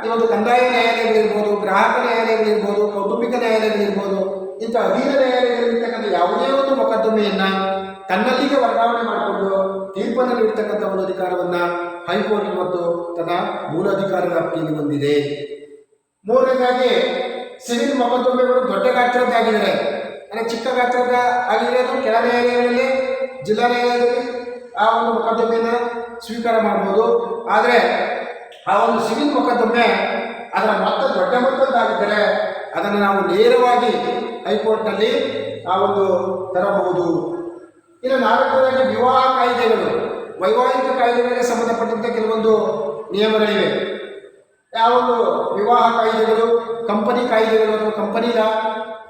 ಈ ಒಂದು ಕಂದಾಯ ನ್ಯಾಯಾಲಯಗಳಿರ್ಬೋದು, ಗ್ರಾಹಕ ನ್ಯಾಯಾಲಯಗಳಿರ್ಬೋದು, ಕೌಟುಂಬಿಕ ನ್ಯಾಯಾಲಯಗಳಿರ್ಬೋದು, ಇಂಥ ಅಧೀನ ನ್ಯಾಯಾಲಯಗಳಿರ್ತಕ್ಕಂಥ ಯಾವುದೇ ಒಂದು ಮೊಕದ್ದಮೆಯನ್ನು ತನ್ನಲ್ಲಿಗೆ ವರ್ಗಾವಣೆ ಮಾಡಿಕೊಂಡು ತೀರ್ಪನ್ನು ನೀಡತಕ್ಕಂಥ ಒಂದು ಅಧಿಕಾರವನ್ನು ಹೈಕೋರ್ಟ್ ಮತ್ತು ತನ್ನ ಮೂಲ ಅಧಿಕಾರ ವ್ಯಾಪ್ತಿಯಲ್ಲಿ ಹೊಂದಿದೆ. ಮೂರನೇದಾಗಿ ಸಿವಿಲ್ ಮೊಕದ್ದಮೆಗಳು ದೊಡ್ಡ ಗಾತ್ರದ್ದಾಗಿದ್ದಾರೆ, ಅಂದರೆ ಚಿಕ್ಕ ಗಾತ್ರದ ಆಗಿರೋದು ಕೆಳ ನ್ಯಾಯಾಲಯಗಳಲ್ಲಿ, ಜಿಲ್ಲಾ ನ್ಯಾಯಾಲಯದಲ್ಲಿ ಆ ಒಂದು ಮೊಕದ್ದಮೆಯನ್ನು ಸ್ವೀಕಾರ ಮಾಡ್ಬೋದು. ಆದರೆ ಆ ಒಂದು ಸಿವಿಲ್ ಮೊಕದ್ದಮೆ ಅದರ ಮೊತ್ತ ದೊಡ್ಡ ಮೊತ್ತದ್ದಾಗಿದ್ದರೆ ಅದನ್ನು ನಾವು ನೇರವಾಗಿ ಹೈಕೋರ್ಟ್ನಲ್ಲಿ ಆ ಒಂದು ತರಬಹುದು. ಇನ್ನು ನಾಲ್ಕನೇದಾಗಿ ವಿವಾಹ ಕಾಯ್ದೆಗಳು, ವೈವಾಹಿಕ ಕಾಯ್ದೆಗಳಿಗೆ ಸಂಬಂಧಪಟ್ಟಂತೆ ಕೆಲವೊಂದು ನಿಯಮಗಳಿವೆ. ಯಾವೊಂದು ವಿವಾಹ ಕಾಯ್ದೆಗಳು, ಕಂಪನಿ ಕಾಯ್ದೆಗಳು ಅಥವಾ ಕಂಪನಿ ಲಾ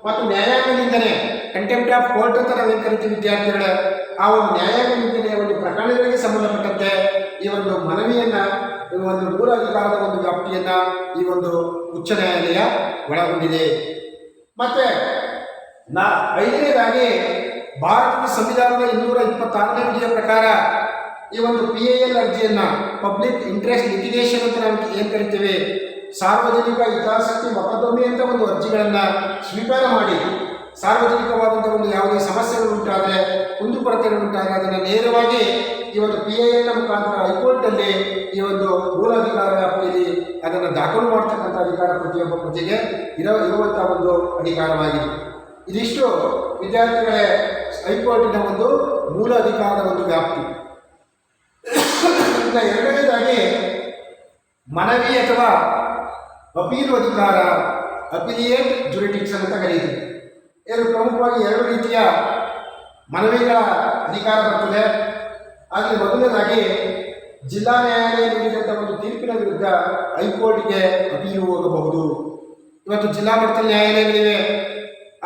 ಮತ್ತು ನ್ಯಾಯಾಂಗ ನಿಂದನೆ, ಕಂಟೆಂಪ್ಟ್ ಆಫ್ ಕೋರ್ಟ್ ಅಂತ ನಾವೇನು ಕರಿತೀವಿ ವಿದ್ಯಾರ್ಥಿಗಳೇ, ಆ ಒಂದು ನ್ಯಾಯಾಂಗ ನಿಂದನೆಯ ಒಂದು ಪ್ರಕರಣಗಳಿಗೆ ಸಂಬಂಧಪಟ್ಟಂತೆ ಈ ಒಂದು ಮನವಿಯನ್ನು, ಈ ಒಂದು ಮೂಲ ಅಧಿಕಾರದ ಒಂದು ವ್ಯಾಪ್ತಿಯನ್ನು ಈ ಒಂದು ಉಚ್ಚ ನ್ಯಾಯಾಲಯ ಒಳಗೊಂಡಿದೆ. ಮತ್ತು ಐದನೇದಾಗಿ ಭಾರತದ ಸಂವಿಧಾನದ 226ನೇ ವಿಧಿಯ ಪ್ರಕಾರ ಈ ಒಂದು PIL ಅರ್ಜಿಯನ್ನು, ಪಬ್ಲಿಕ್ ಇಂಟ್ರೆಸ್ಟ್ ಲಿಟಿಗೇಷನ್ ಅಂತ ನಾವು ಏನು ಕರಿತೀವಿ, ಸಾರ್ವಜನಿಕ ಹಿತಾಸಕ್ತಿ ಮೊಕದ್ದಮೆ ಅಂತ ಒಂದು ಅರ್ಜಿಗಳನ್ನು ಸ್ವೀಕಾರ ಮಾಡಿ ಸಾರ್ವಜನಿಕವಾದಂಥ ಒಂದು ಯಾವುದೇ ಸಮಸ್ಯೆಗಳು ಉಂಟಾದರೆ, ಕುಂದುಕೊರತೆಗಳು ಉಂಟಾದರೆ ಅದನ್ನು ನೇರವಾಗಿ ಈ ಒಂದು PIL ಮುಖಾಂತರ ಹೈಕೋರ್ಟಲ್ಲಿ ಈ ಒಂದು ಮೂಲ ಅಧಿಕಾರ ವ್ಯಾಪ್ತಿಯಲ್ಲಿ ಅದನ್ನು ದಾಖಲು ಮಾಡ್ತಕ್ಕಂಥ ಅಧಿಕಾರ ಪ್ರತಿಯೊಬ್ಬ ಪ್ರಜೆಗೆ ಇರುವಂಥ ಒಂದು ಅಧಿಕಾರವಾಗಿದೆ. ಇದಿಷ್ಟು ವಿದ್ಯಾರ್ಥಿಗಳೇ ಹೈಕೋರ್ಟಿನ ಒಂದು ಮೂಲ ಅಧಿಕಾರದ ಒಂದು ವ್ಯಾಪ್ತಿ. ಇನ್ನು ಎರಡನೇದಾಗಿ ಮನವಿ ಅಥವಾ ಅಪೀಲು ಅಧಿಕಾರ, ಅಪಿಲಿಯೇಟ್ ಜುರಿಡಿಕ್ಷನ್ ಅಂತ ಕರೀತೀವಿ. ಇದು ಪ್ರಮುಖವಾಗಿ ಎರಡು ರೀತಿಯ ಮನವಿಗಳ ಅಧಿಕಾರ ಬರ್ತದೆ. ಆದರೆ ಮೊದಲನೇದಾಗಿ ಜಿಲ್ಲಾ ನ್ಯಾಯಾಲಯ ನೀಡಿದಂಥ ಒಂದು ತೀರ್ಪಿನ ವಿರುದ್ಧ ಹೈಕೋರ್ಟ್ಗೆ ಅಪೀಲು ಹೋಗಬಹುದು. ಇವತ್ತು ಜಿಲ್ಲಾ ಮಟ್ಟದ ನ್ಯಾಯಾಲಯಗಳಿವೆ.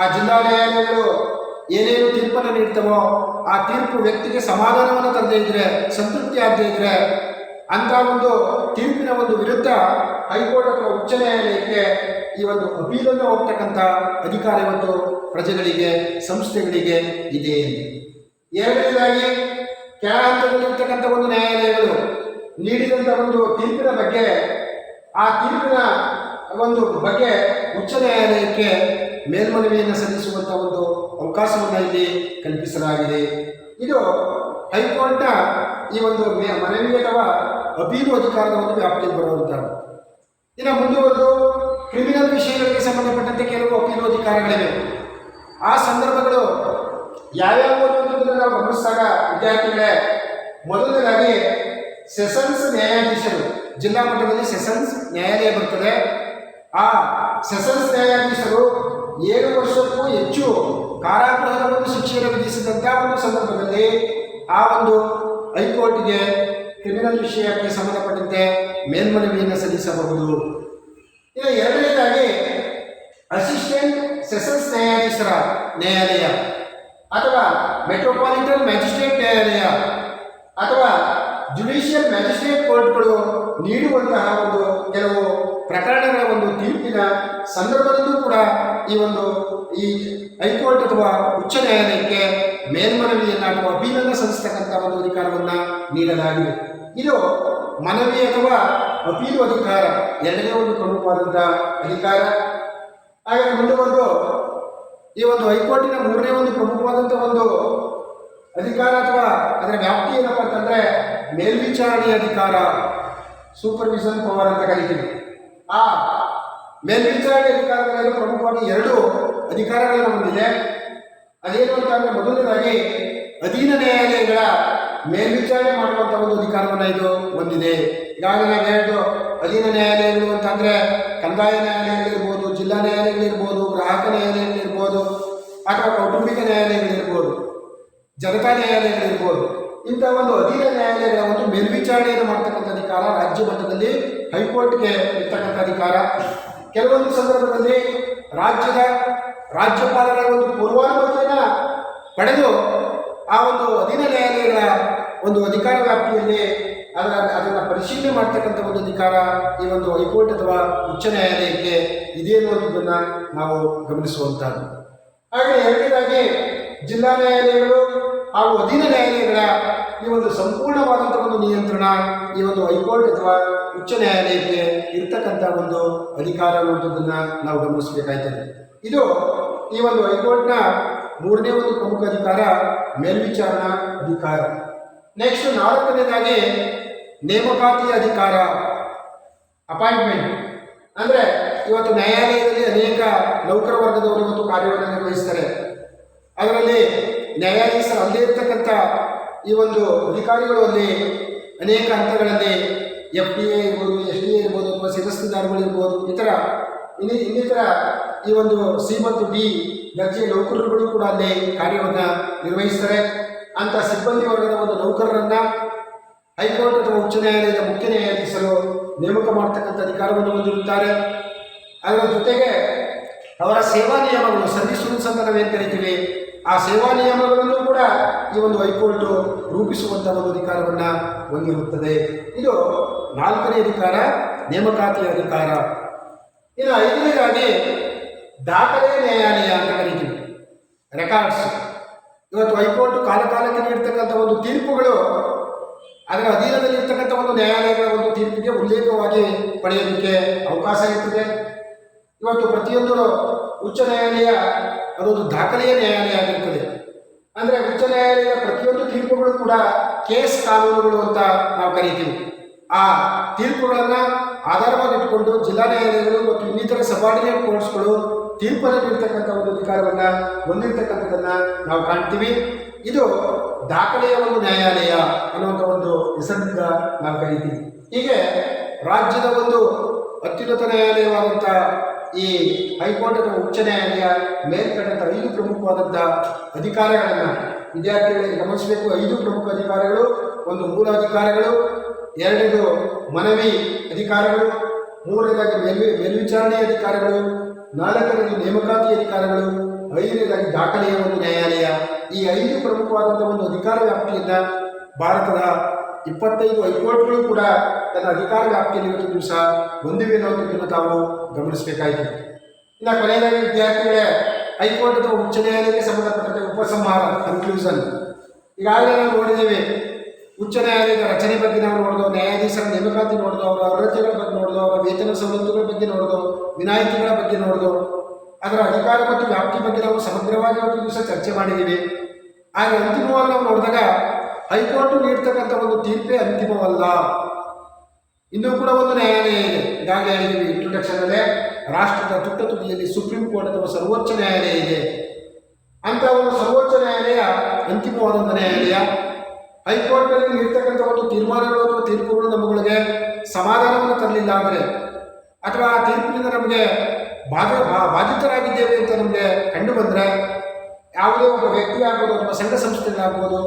ಆ ಜಿಲ್ಲಾ ನ್ಯಾಯಾಲಯಗಳು ಏನೇನು ತೀರ್ಪನ್ನು ನೀಡ್ತವೋ ಆ ತೀರ್ಪು ವ್ಯಕ್ತಿಗೆ ಸಮಾಧಾನವನ್ನು ತರದೇ ಇದ್ರೆ, ಸಂತೃಪ್ತಿ ಆಗದೇ ಇದ್ರೆ ಅಂತ ಒಂದು ತೀರ್ಪಿನ ಒಂದು ವಿರುದ್ಧ ಹೈಕೋರ್ಟ್ ಅಥವಾ ಉಚ್ಚ ನ್ಯಾಯಾಲಯಕ್ಕೆ ಈ ಒಂದು ಅಪೀಲನ್ನು ಹೋಗ್ತಕ್ಕಂಥ ಅಧಿಕಾರ ಇವತ್ತು ಪ್ರಜೆಗಳಿಗೆ, ಸಂಸ್ಥೆಗಳಿಗೆ ಇದೆ. ಎರಡನೇದಾಗಿ ಕೆಳ ಹಂತದಲ್ಲಿರ್ತಕ್ಕಂಥ ಒಂದು ನ್ಯಾಯಾಲಯಗಳು ನೀಡಿದಂಥ ಒಂದು ತೀರ್ಪಿನ ಬಗ್ಗೆ, ಆ ತೀರ್ಪಿನ ಒಂದು ಬಗ್ಗೆ ಉಚ್ಚ ನ್ಯಾಯಾಲಯಕ್ಕೆ ಮೇಲ್ಮನವಿಯನ್ನು ಸಲ್ಲಿಸುವಂಥ ಒಂದು ಅವಕಾಶವನ್ನು ಇಲ್ಲಿ ಕಲ್ಪಿಸಲಾಗಿದೆ. ಇದು ಹೈಕೋರ್ಟ್ನ ಈ ಒಂದು ಮನವಿ ಅಥವಾ ಅಪೀಲು ಅಧಿಕಾರದ ಒಂದು ವ್ಯಾಪ್ತಿಗೆ ಬರುವಂಥದ್ದು. ಇನ್ನು ಮುಂದುವರೆದು ಕ್ರಿಮಿನಲ್ ವಿಷಯಗಳಿಗೆ ಸಂಬಂಧಪಟ್ಟಂತೆ ಕೆಲವು ಅಪೀಲು ಅಧಿಕಾರಗಳಿವೆ. ಆ ಸಂದರ್ಭಗಳು ಯಾವ್ಯಾವ ಅನ್ನೋದನ್ನು ನಾವು ಗಮನಿಸಿದಾಗ ವಿದ್ಯಾರ್ಥಿಗಳೇ, ಮೊದಲನೇದಾಗಿ ಸೆಷನ್ಸ್ ನ್ಯಾಯಾಧೀಶರು, ಜಿಲ್ಲಾ ಮಟ್ಟದಲ್ಲಿ ಸೆಷನ್ಸ್ ನ್ಯಾಯಾಲಯ ಬರ್ತದೆ. ಆ ಸೆಷನ್ಸ್ ನ್ಯಾಯಾಧೀಶರು 7 ವರ್ಷಕ್ಕೂ ಹೆಚ್ಚು ಕಾರಾಗೃಹದ ಒಂದು ಶಿಕ್ಷೆಯನ್ನು ವಿಧಿಸಿದಂಥ ಒಂದು ಸಂದರ್ಭದಲ್ಲಿ ಆ ಒಂದು ಹೈಕೋರ್ಟ್ಗೆ ಕ್ರಿಮಿನಲ್ ವಿಷಯಕ್ಕೆ ಸಂಬಂಧಪಟ್ಟಂತೆ ಮೇಲ್ಮನವಿಯನ್ನು ಸಲ್ಲಿಸಬಹುದು. ಇನ್ನು ಎರಡನೇದಾಗಿ ಅಸಿಸ್ಟೆಂಟ್ ಸೆಷನ್ಸ್ ನ್ಯಾಯಾಧೀಶರ ನ್ಯಾಯಾಲಯ ಅಥವಾ ಮೆಟ್ರೋಪಾಲಿಟನ್ ಮ್ಯಾಜಿಸ್ಟ್ರೇಟ್ ನ್ಯಾಯಾಲಯ ಅಥವಾ ಜುಡಿಷಿಯಲ್ ಮ್ಯಾಜಿಸ್ಟ್ರೇಟ್ ಕೋರ್ಟ್ಗಳು ನೀಡುವಂತಹ ಒಂದು ಕೆಲವು ಪ್ರಕರಣಗಳ ಒಂದು ತೀರ್ಪಿನ ಸಂದರ್ಭದಲ್ಲೂ ಕೂಡ ಈ ಹೈಕೋರ್ಟ್ ಅಥವಾ ಉಚ್ಚ ನ್ಯಾಯಾಲಯಕ್ಕೆ ಮೇಲ್ಮನವಿಯನ್ನು ಅಥವಾ ಅಪೀಲನ್ನು ಸಲ್ಲಿಸತಕ್ಕಂಥ ಒಂದು ಅಧಿಕಾರವನ್ನು ನೀಡಲಾಗಿದೆ. ಇದು ಮನವಿ ಅಥವಾ ಅಪೀಲು ಅಧಿಕಾರ ಎರಡನೇ ಒಂದು ಪ್ರಮುಖವಾದಂಥ ಅಧಿಕಾರ. ಹಾಗೆ ಮುಂದುವರೆದು ಈ ಒಂದು ಹೈಕೋರ್ಟಿನ ಮೂರನೇ ಒಂದು ಪ್ರಮುಖವಾದಂಥ ಒಂದು ಅಧಿಕಾರ ಅಥವಾ ಅದರ ವ್ಯಾಪ್ತಿ ಏನಪ್ಪ ಅಂತಂದರೆ ಮೇಲ್ವಿಚಾರಣೆಯ ಅಧಿಕಾರ, ಸೂಪರ್ವಿಷನ್ ಪವರ್ ಅಂತ ಕರಿತೀವಿ. ಆ ಮೇಲ್ವಿಚಾರಣೆ ಅಧಿಕಾರಗಳಲ್ಲಿ ಪ್ರಮುಖವಾಗಿ 2 ಅಧಿಕಾರಗಳನ್ನು ಹೊಂದಿದೆ. ಅದೇನು ಅಂತಂದರೆ ಮೊದಲನೇದಾಗಿ ಅಧೀನ ನ್ಯಾಯಾಲಯಗಳ ಮೇಲ್ವಿಚಾರಣೆ ಮಾಡುವಂಥ ಒಂದು ಅಧಿಕಾರವನ್ನು ಇದು ಹೊಂದಿದೆ. ಈಗಾಗಲೇ ನಾವು ಹೇಳಿದ್ದು ಅಧೀನ ನ್ಯಾಯಾಲಯಗಳು ಅಂತಂದರೆ ಕಂದಾಯ ನ್ಯಾಯಾಲಯಗಳಿರ್ಬೋದು, ಜಿಲ್ಲಾ ನ್ಯಾಯಾಲಯಗಳಿರ್ಬೋದು, ಗ್ರಾಹಕ ನ್ಯಾಯಾಲಯಗಳಿರ್ಬೋದು, ಅಥವಾ ಕೌಟುಂಬಿಕ ನ್ಯಾಯಾಲಯಗಳಿರ್ಬೋದು, ಜನತಾ ನ್ಯಾಯಾಲಯಗಳಿರ್ಬೋದು. ಇಂಥ ಒಂದು ಅಧೀನ ನ್ಯಾಯಾಲಯಗಳ ಒಂದು ಮೇಲ್ವಿಚಾರಣೆಯನ್ನು ಮಾಡ್ತಕ್ಕಂಥ ಅಧಿಕಾರ ರಾಜ್ಯ ಮಟ್ಟದಲ್ಲಿ ಹೈಕೋರ್ಟ್ಗೆ ಇರ್ತಕ್ಕಂಥ ಅಧಿಕಾರ. ಕೆಲವೊಂದು ಸಂದರ್ಭದಲ್ಲಿ ರಾಜ್ಯಪಾಲರ ಒಂದು ಪೂರ್ವಾನುಮತಿಯನ್ನು ಪಡೆದು ಆ ಒಂದು ಅಧೀನ ನ್ಯಾಯಾಲಯಗಳ ಒಂದು ಅಧಿಕಾರ ವ್ಯಾಪ್ತಿಯಲ್ಲಿ ಅದನ್ನು ಪರಿಶೀಲನೆ ಮಾಡ್ತಕ್ಕಂಥ ಒಂದು ಅಧಿಕಾರ ಈ ಒಂದು ಹೈಕೋರ್ಟ್ ಅಥವಾ ಉಚ್ಚ ನ್ಯಾಯಾಲಯಕ್ಕೆ ಇದೆ ಅನ್ನುವಂಥದ್ದನ್ನು ನಾವು ಗಮನಿಸುವಂಥದ್ದು. ಹಾಗೆ ಎರಡನೇದಾಗಿ ಜಿಲ್ಲಾ ನ್ಯಾಯಾಲಯಗಳು ಹಾಗೂ ಅಧೀನ ನ್ಯಾಯಾಲಯಗಳ ಈ ಒಂದು ಸಂಪೂರ್ಣವಾದಂಥ ಒಂದು ನಿಯಂತ್ರಣ ಈ ಒಂದು ಹೈಕೋರ್ಟ್ ಅಥವಾ ಉಚ್ಚ ನ್ಯಾಯಾಲಯಕ್ಕೆ ಇರ್ತಕ್ಕಂಥ ಒಂದು ಅಧಿಕಾರ ಅನ್ನುವಂಥದ್ದನ್ನು ನಾವು ಗಮನಿಸಬೇಕಾಯ್ತದೆ. ಇದು ಈ ಒಂದು ಹೈಕೋರ್ಟ್ನ ಮೂರನೇ ಒಂದು ಪ್ರಮುಖ ಅಧಿಕಾರ, ಮೇಲ್ವಿಚಾರಣಾ ಅಧಿಕಾರ. ನೆಕ್ಸ್ಟ್ 4ನೇದಾಗಿ ನೇಮಕಾತಿಯ ಅಧಿಕಾರ, ಅಪಾಯಿಂಟ್ಮೆಂಟ್. ಅಂದರೆ ಇವತ್ತು ನ್ಯಾಯಾಲಯದಲ್ಲಿ ಅನೇಕ ನೌಕರ ವರ್ಗದವರು ಇವತ್ತು ಕಾರ್ಯವನ್ನು ನಿರ್ವಹಿಸ್ತಾರೆ. ಅದರಲ್ಲಿ ನ್ಯಾಯಾಧೀಶರು ಅಲ್ಲೇ ಇರ್ತಕ್ಕಂಥ ಈ ಒಂದು ಅಧಿಕಾರಿಗಳು ಅಲ್ಲಿ ಅನೇಕ ಹಂತಗಳಲ್ಲಿ FDA ಇರ್ಬೋದು, SDA ಇರ್ಬೋದು, ಅಥವಾ ಶಿರಸ್ತುದಾರಗಳಿರ್ಬೋದು, ಇನ್ನಿತರ ಈ ಒಂದು C ಮತ್ತು D ದರ್ಜೆಯ ನೌಕರರುಗಳು ಕೂಡ ಅಲ್ಲಿ ಕಾರ್ಯವನ್ನು ನಿರ್ವಹಿಸ್ತಾರೆ. ಅಂಥ ಸಿಬ್ಬಂದಿ ವರ್ಗದ ಒಂದು ನೌಕರರನ್ನು ಹೈಕೋರ್ಟ್ ಅಥವಾ ಉಚ್ಚ ನ್ಯಾಯಾಲಯದ ಮುಖ್ಯ ನ್ಯಾಯಾಧೀಶರು ನೇಮಕ ಮಾಡ್ತಕ್ಕಂಥ ಅಧಿಕಾರವನ್ನು ಹೊಂದಿರುತ್ತಾರೆ. ಅದರ ಜೊತೆಗೆ ಅವರ ಸೇವಾ ನಿಯಮಗಳು, ಸರ್ವಿಸ್ ರೂಲ್ಸ್ ಅಂತ ನಾವೇನು ಕರಿತೀವಿ, ಆ ಸೇವಾ ನಿಯಮಗಳನ್ನು ಕೂಡ ಈ ಒಂದು ಹೈಕೋರ್ಟ್ ರೂಪಿಸುವಂಥ ಒಂದು ಅಧಿಕಾರವನ್ನು ಹೊಂದಿರುತ್ತದೆ. ಇದು 4ನೇ ಅಧಿಕಾರ, ನೇಮಕಾತಿಯ ಅಧಿಕಾರ. ಇನ್ನು 5ನೇದಾಗಿ ದಾಖಲೆ ನ್ಯಾಯಾಲಯ ಅಂತ ಕರಿತೀವಿ, ರೆಕಾರ್ಡ್ಸ್. ಇವತ್ತು ಹೈಕೋರ್ಟ್ ಕಾಲಕಾಲಕ್ಕೆ ನೀಡ್ತಕ್ಕಂಥ ಒಂದು ತೀರ್ಪುಗಳು ಅದರ ಅಧೀನದಲ್ಲಿ ಇರ್ತಕ್ಕಂಥ ಒಂದು ನ್ಯಾಯಾಲಯಗಳ ಒಂದು ತೀರ್ಪಿಗೆ ಉಲ್ಲೇಖವಾಗಿ ಪಡೆಯೋದಕ್ಕೆ ಅವಕಾಶ ಇರ್ತದೆ. ಇವತ್ತು ಪ್ರತಿಯೊಂದು ಉಚ್ಚ ನ್ಯಾಯಾಲಯ ಅದೊಂದು ದಾಖಲೆಯ ನ್ಯಾಯಾಲಯ ಆಗಿರ್ತದೆ. ಅಂದರೆ ಉಚ್ಚ ನ್ಯಾಯಾಲಯದ ಪ್ರತಿಯೊಂದು ತೀರ್ಪುಗಳು ಕೂಡ ಕೇಸ್ ಕಾನೂನುಗಳು ಅಂತ ನಾವು ಕರೀತೀವಿ. ಆ ತೀರ್ಪುಗಳನ್ನು ಆಧಾರವಾಗಿಟ್ಟುಕೊಂಡು ಜಿಲ್ಲಾ ನ್ಯಾಯಾಲಯಗಳು ಮತ್ತು ಇನ್ನಿತರ ಸಬಾರ್ಡಿನೇಟ್ ಕೋರ್ಟ್ಸ್ಗಳು ತೀರ್ಪನ್ನು ನೀಡ್ತಕ್ಕಂಥ ಒಂದು ಅಧಿಕಾರವನ್ನು ಹೊಂದಿರತಕ್ಕಂಥದ್ದನ್ನು ನಾವು ಕಾಣ್ತೀವಿ. ಇದು ದಾಖಲೆಯ ಒಂದು ನ್ಯಾಯಾಲಯ ಅನ್ನುವಂಥ ಒಂದು ಹೆಸರಿನಿಂದ ನಾವು ಕರೀತೀವಿ. ಹೀಗೆ ರಾಜ್ಯದ ಒಂದು ಅತ್ಯುನ್ನತ ನ್ಯಾಯಾಲಯವಾದಂಥ ಈ ಹೈಕೋರ್ಟ್ ಅಥವಾ ಉಚ್ಚ ನ್ಯಾಯಾಲಯ ಮೇಲ್ಕಂಡಂಥ 5 ಪ್ರಮುಖವಾದಂಥ ಅಧಿಕಾರಗಳನ್ನು ವಿದ್ಯಾರ್ಥಿಗಳಿಗೆ ಗಮನಿಸಬೇಕು. 5 ಪ್ರಮುಖ ಅಧಿಕಾರಗಳು: ಒಂದು ಮೂಲ ಅಧಿಕಾರಗಳು, 2ನೇದು ಮನವಿ ಅಧಿಕಾರಗಳು, 3ನೇದಾಗಿ ಮೇಲ್ವಿಚಾರಣೆ ಅಧಿಕಾರಗಳು, 4ನೇದು ನೇಮಕಾತಿ ಅಧಿಕಾರಗಳು, 5ನೇದಾಗಿ ದಾಖಲೆಯ ಒಂದು ನ್ಯಾಯಾಲಯ. ಈ 5 ಪ್ರಮುಖವಾದಂಥ ಒಂದು ಅಧಿಕಾರ ವ್ಯಾಪ್ತಿಯನ್ನು ಭಾರತದ 25 ಹೈಕೋರ್ಟ್ಗಳು ಕೂಡ ತನ್ನ ಅಧಿಕಾರ ವ್ಯಾಪ್ತಿಯಲ್ಲಿ ಇವತ್ತು ದಿವಸ ಹೊಂದಿವೆ ಅನ್ನೋದನ್ನು ತಾವು ಗಮನಿಸಬೇಕಾಯಿತು. ಇನ್ನು ಕೊನೆಯದಾಗಿ ವಿದ್ಯಾರ್ಥಿಗಳೇ, ಹೈಕೋರ್ಟ್ ಅಥವಾ ಉಚ್ಚ ನ್ಯಾಯಾಲಯಕ್ಕೆ ಸಂಬಂಧಪಟ್ಟಂತೆ ಉಪಸಂಹಾರ ಕನ್ಕ್ಲೂಷನ್. ಈಗಾಗಲೇ ನಾವು ನೋಡಿದ್ದೀವಿ. ಉಚ್ಚ ನ್ಯಾಯಾಲಯದ ರಚನೆ ಬಗ್ಗೆ ನಾವು ನೋಡಿದೋ, ನ್ಯಾಯಾಧೀಶರ ನೇಮಕಾತಿ ನೋಡಿದೋ, ಅವರ ಅರ್ಹತೆಗಳ ಬಗ್ಗೆ ನೋಡಿದೋ, ಅವರ ವೇತನ ಸವಲತ್ತುಗಳ ಬಗ್ಗೆ ನೋಡಿದೋ, ವಿನಾಯಿತಿಗಳ ಬಗ್ಗೆ ನೋಡಿದೋ, ಅದರ ಅಧಿಕಾರ ಮತ್ತು ವ್ಯಾಪ್ತಿ ಬಗ್ಗೆ ನಾವು ಸಮಗ್ರವಾಗಿ ಒಂದು ದಿವಸ ಚರ್ಚೆ ಮಾಡಿದ್ದೀವಿ. ಆದರೆ ಅಂತಿಮವಾಗಿ ನಾವು ನೋಡಿದಾಗ ಹೈಕೋರ್ಟ್ ನೀಡ್ತಕ್ಕಂಥ ಒಂದು ತೀರ್ಪೇ ಅಂತಿಮವಲ್ಲ. ಇನ್ನೂ ಕೂಡ ಒಂದು ನ್ಯಾಯಾಲಯ ಇದೆ. ಈಗಾಗಲೇ ಹೇಳಿದ್ದೀವಿ ಇಂಟ್ರೊಡಕ್ಷನಲ್ಲೇ, ರಾಷ್ಟ್ರದ ತುಟ್ಟ ತುದಿಯಲ್ಲಿ ಸುಪ್ರೀಂ ಕೋರ್ಟ್ ಅಥವಾ ಸರ್ವೋಚ್ಚ ನ್ಯಾಯಾಲಯ ಇದೆ. ಅಂತ ಒಂದು ಸರ್ವೋಚ್ಚ ನ್ಯಾಯಾಲಯ ಅಂತಿಮವಾದಂಥ ನ್ಯಾಯಾಲಯ. ಹೈಕೋರ್ಟ್ನಲ್ಲಿ ನೀಡ್ತಕ್ಕಂಥ ಒಂದು ತೀರ್ಮಾನಗಳು ಅಥವಾ ತೀರ್ಪುಗಳು ನಮ್ಮಗಳಿಗೆ ಸಮಾಧಾನವನ್ನು ತರಲಿಲ್ಲ ಅಂದರೆ, ಅಥವಾ ಆ ತೀರ್ಪಿನಿಂದ ನಮಗೆ ಬಾಧಿತರಾಗಿದ್ದೇವೆ ಅಂತ ನಮಗೆ ಕಂಡು ಬಂದರೆ, ಯಾವುದೇ ಒಬ್ಬ ವ್ಯಕ್ತಿ ಆಗ್ಬೋದು ಅಥವಾ ಸಂಘ ಸಂಸ್ಥೆಗಳಾಗ್ಬೋದು,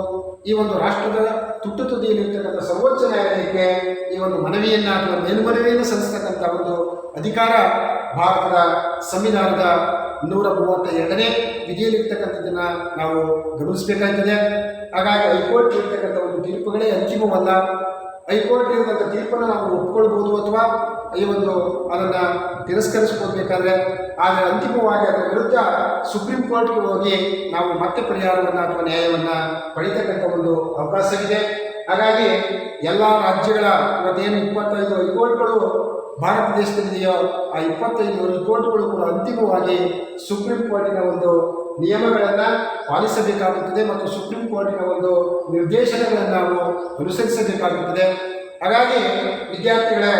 ಈ ಒಂದು ರಾಷ್ಟ್ರದ ತುಟ್ಟು ತುದಿಯಲ್ಲಿರ್ತಕ್ಕಂಥ ಸರ್ವೋಚ್ಚ ನ್ಯಾಯಾಲಯಕ್ಕೆ ಈ ಒಂದು ಮನವಿಯನ್ನು ಅಥವಾ ಮೇಲ್ಮನವಿಯನ್ನು ಸಲ್ಲಿಸ್ತಕ್ಕಂಥ ಒಂದು ಅಧಿಕಾರ ಭಾರತದ ಸಂವಿಧಾನದ 132ನೇ ವಿಧಿಯಲ್ಲಿರ್ತಕ್ಕಂಥದ್ದನ್ನು ನಾವು ಗಮನಿಸಬೇಕಾಗ್ತದೆ. ಹಾಗಾಗಿ ಹೈಕೋರ್ಟ್ ನೀಡ್ತಕ್ಕಂಥ ಒಂದು ತೀರ್ಪುಗಳೇ ಅಂತಿಮವಲ್ಲ. ಹೈಕೋರ್ಟ್ ನೀಡಿದಂಥ ತೀರ್ಪನ್ನು ನಾವು ಒಪ್ಕೊಳ್ಬೋದು ಅಥವಾ ಅದನ್ನು ತಿರಸ್ಕರಿಸ್ಬೋದು ಬೇಕಾದರೆ. ಆದರೆ ಅಂತಿಮವಾಗಿ ಅದರ ವಿರುದ್ಧ ಸುಪ್ರೀಂ ಕೋರ್ಟ್ಗೆ ಹೋಗಿ ನಾವು ಮತ್ತೆ ಪರಿಹಾರವನ್ನು ಅಥವಾ ನ್ಯಾಯವನ್ನು ಪಡೀತಕ್ಕಂಥ ಒಂದು ಅವಕಾಶವಿದೆ. ಹಾಗಾಗಿ ಎಲ್ಲ ರಾಜ್ಯಗಳ ಇವತ್ತೇನು 25 ಹೈಕೋರ್ಟ್ಗಳು ಭಾರತ ದೇಶದಲ್ಲಿದೆಯೋ, ಆ 25 ಹೈಕೋರ್ಟ್ಗಳು ಕೂಡ ಅಂತಿಮವಾಗಿ ಸುಪ್ರೀಂ ಕೋರ್ಟಿನ ಒಂದು ನಿಯಮಗಳನ್ನು ಪಾಲಿಸಬೇಕಾಗುತ್ತದೆ ಮತ್ತು ಸುಪ್ರೀಂ ಕೋರ್ಟಿನ ಒಂದು ನಿರ್ದೇಶನಗಳನ್ನು ನಾವು ಅನುಸರಿಸಬೇಕಾಗುತ್ತದೆ. ಹಾಗಾಗಿ ವಿದ್ಯಾರ್ಥಿಗಳೇ,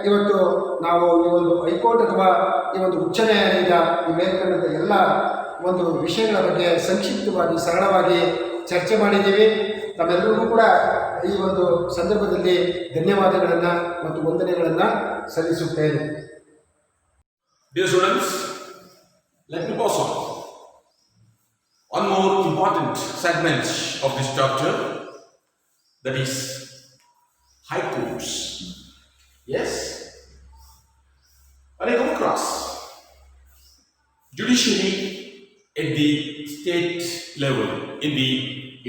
ಇವತ್ತು ನಾವು ಈ ಒಂದು ಹೈಕೋರ್ಟ್ ಅಥವಾ ಈ ಒಂದು ಉಚ್ಚ ನ್ಯಾಯಾಲಯದ ಈ ಮೇಲ್ಕಂಡಂಥ ಎಲ್ಲ ಒಂದು ವಿಷಯಗಳ ಬಗ್ಗೆ ಸಂಕ್ಷಿಪ್ತವಾಗಿ ಸರಳವಾಗಿ ಚರ್ಚೆ ಮಾಡಿದ್ದೀವಿ. ತಮ್ಮೆಲ್ಲರಿಗೂ ಕೂಡ ಈ ಒಂದು ಸಂದರ್ಭದಲ್ಲಿ ಧನ್ಯವಾದಗಳನ್ನು ಮತ್ತು ವಂದನೆಗಳನ್ನು ಸಲ್ಲಿಸುತ್ತೇನೆ. Dear students, let me pass on. One more important segment of this chapter, that is high courts. Yes, when I come across judiciary at the state level in the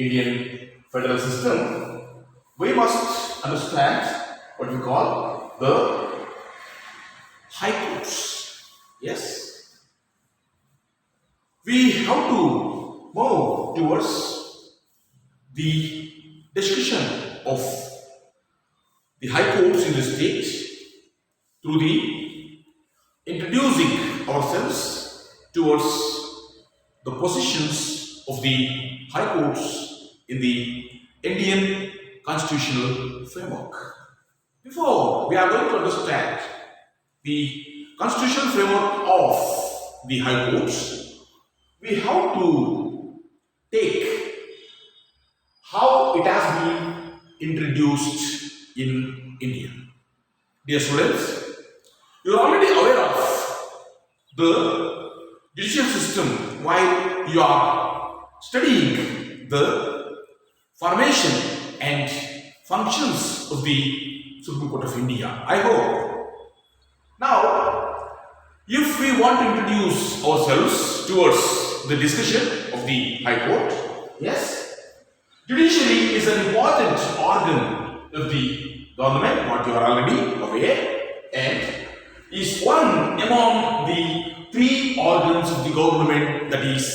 Indian federal system, we must understand what we call the high courts. Yes, we have to move towards the discussion of the high courts in the state through the introducing ourselves towards the positions of the high courts in the Indian constitutional framework. Before we are going to understand the constitutional framework of the high courts, we have to take how it has been introduced in India. Dear students, you are already aware of the judicial system while you are studying the formation and functions of the Supreme Court of India. I hope. Now, if we want to introduce ourselves towards the discussion of the High Court, yes, judiciary is an important organ of the government, what you are already aware, and is one among the 3 organs of the government, that is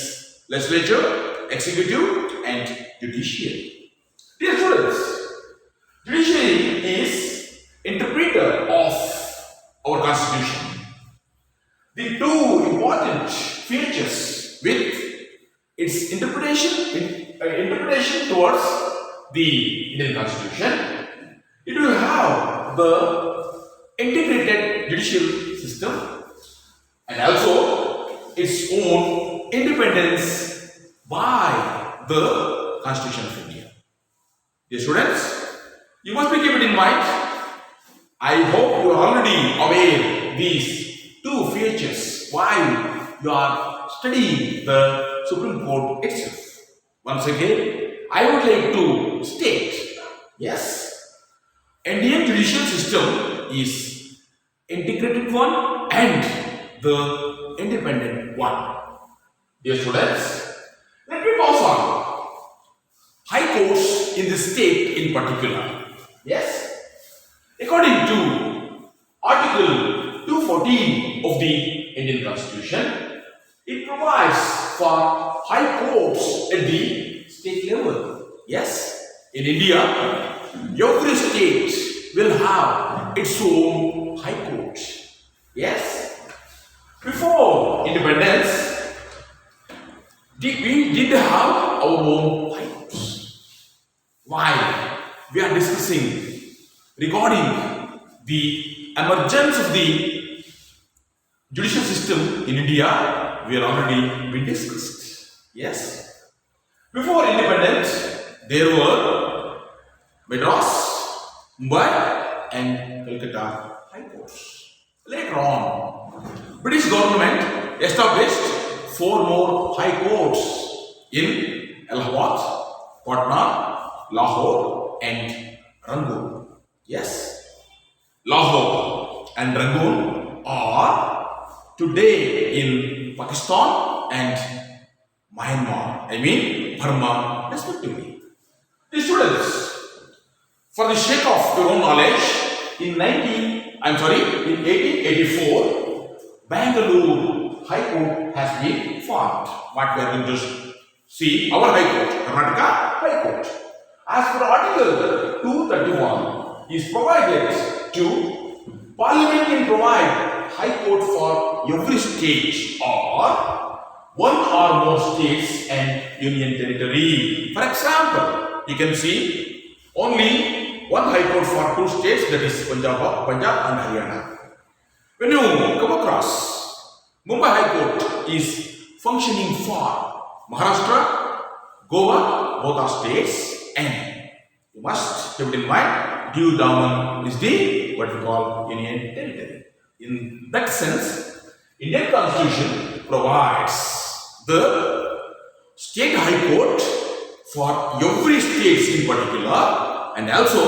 legislature, executive, and judiciary. Dear students, judiciary is interpreter of our constitution. The 2 important features with the Indian Constitution, it will have the integrated judicial system and also its own independence by the Constitution of India. Dear students, you must be keep it in mind. I hope you are already aware these two features while you are studying the Supreme Court itself. Once again, I would like to state, yes, Indian judicial system is integrated one and the independent one. Dear students, let me pause on high courts in the state in particular. Yes, according to Article 214 of the Indian Constitution, it provides for high courts at the state level. Yes, in India, every state will have its own high court. Yes, before independence, we did have our own high courts. While we are discussing regarding the emergence of the judicial system in India, we are already been discussed. Yes. Before independence, there were Madras, Mumbai, and Calcutta high courts. Later on, British government established 4 more high courts in Allahabad, Patna, Lahore, and Rangoon. Yes, Lahore and Rangoon are today in Pakistan and Myanmar, Burma, respectively. The students, for the sake of your own knowledge, in 1884, Bangalore High Court has been formed. What we are going to see, our High Court, Karnataka High Court. As per Article 231, is provided to Parliament can provide High Court for every state or one or more states and union territory. For example, you can see only one High Court for 2 states, that is Punjab and Haryana. When you come across Mumbai High Court is functioning for Maharashtra, Goa, both are states, and you must keep it in mind, Diu Daman is the what we call union territory. In that sense, Indian Constitution provides the state high court for every state in particular, and also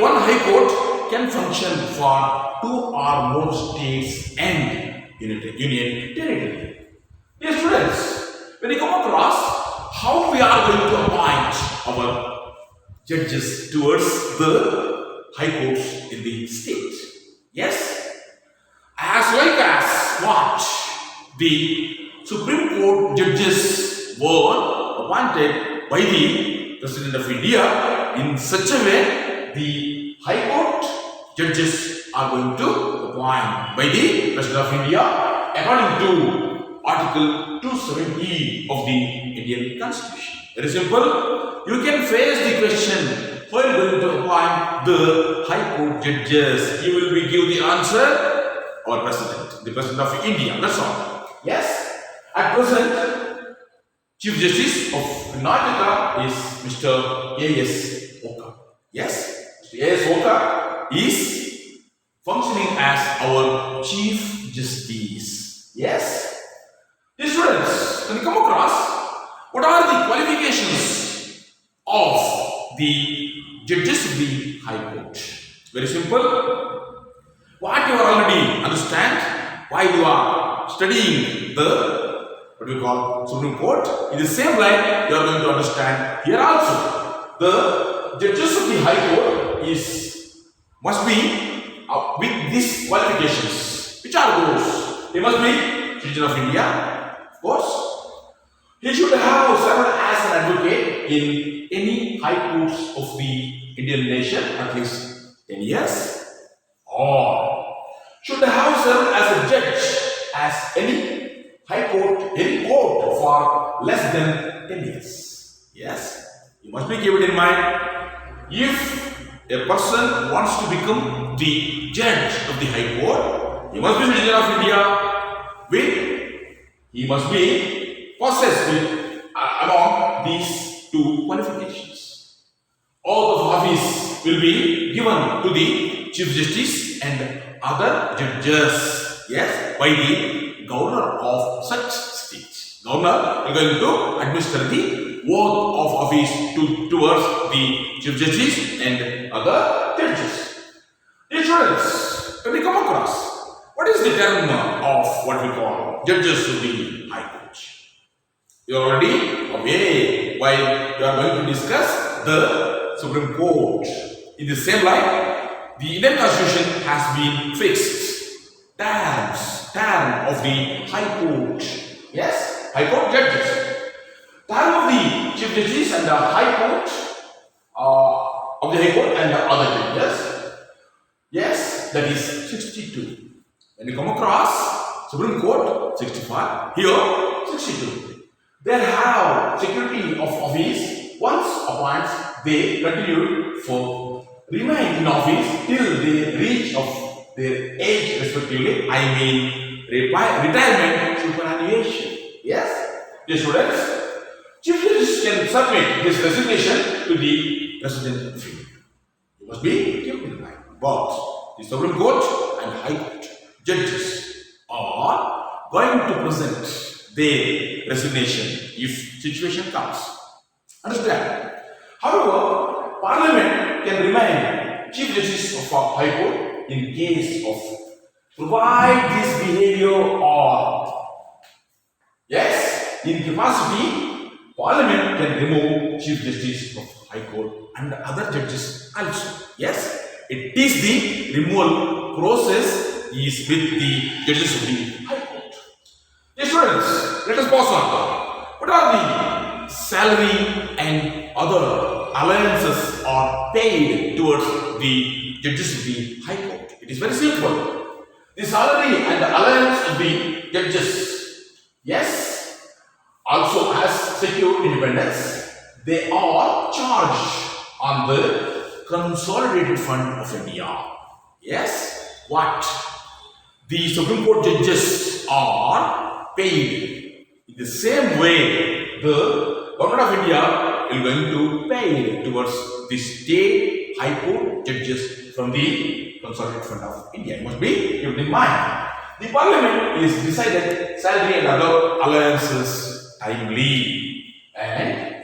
one high court can function for 2 or more states and union territory. Dear students, when you come across how we are going to appoint our judges towards the high courts in the state. Yes, as like as what the Supreme Court judges were appointed by the President of India, in such a way the High Court judges are going to appoint by the President of India according to Article 270 of the Indian Constitution. Very simple. You can face the question, who are going to appoint the High Court judges? You will be give the answer, our President, the President of India. That's all. Yes. At present, Chief Justice of Karnataka is Mr. A.S. Oka. Yes, Mr. A.S. Oka is functioning as our Chief Justice. Yes. Dear students, when you come across, what are the qualifications of the judges of the High Court? Very simple. What you already understand while you are studying the what we call Supreme Court, in the same line you are going to understand here also. The judges of the High Court must be with these qualifications. Which are those? They must be citizen of India, of course. He should have served as an advocate in any high courts of the Indian nation at least 10 years, or should have served as a judge as any high court, any court for less than 10 years. Yes. You must be kept in mind. If a person wants to become the judge of the High Court, he must be citizen of India. He must be possessed with among these two qualifications. Oath of office will be given to the Chief Justice and other judges, yes, by the governor of such state. Governor is going to administer the oath of office towards the Chief Justice and other judges. Dear students, when we come across, what is the term of what we call judges of the High Court? You are already aware while you are going to discuss the Supreme Court. In the same line, the Indian Constitution has been fixed. Term of the High Court. Yes, High Court judges. Term of the Chief Justice and the High Court of the High Court and the other judges. Yes, that is 62. When you come across Supreme Court 65, here 62. They have security of office. Once appointed, they continue for remain in office till they reach of their age respectively. I mean retirement superannuation. Yes, dear students, Chief Justice can submit his resignation to the President of India. You must be kept in mind. But the Supreme Court and High Court judges are going to present their resignation if situation comes. Understand? However, Parliament can remain Chief Justice of a High Court in case of provide this behavior or yes, in capacity, Parliament can remove Chief Justice of High Court and other judges also. Yes, it is the removal process is with the judges of the High Court. Yes, students, let us pause on. What are the salary and other allowances are paid towards the judges of the High Court? It is very simple. The salary and the allowance of the judges, yes, also has secure independence. They are charged on the Consolidated Fund of India. Yes, what? The Supreme Court judges are paid in the same way the Government of India is going to pay towards the state High Court judges from the Consolidated Fund of India. You must be kept in mind. The Parliament is decided salary and other allowances timely. And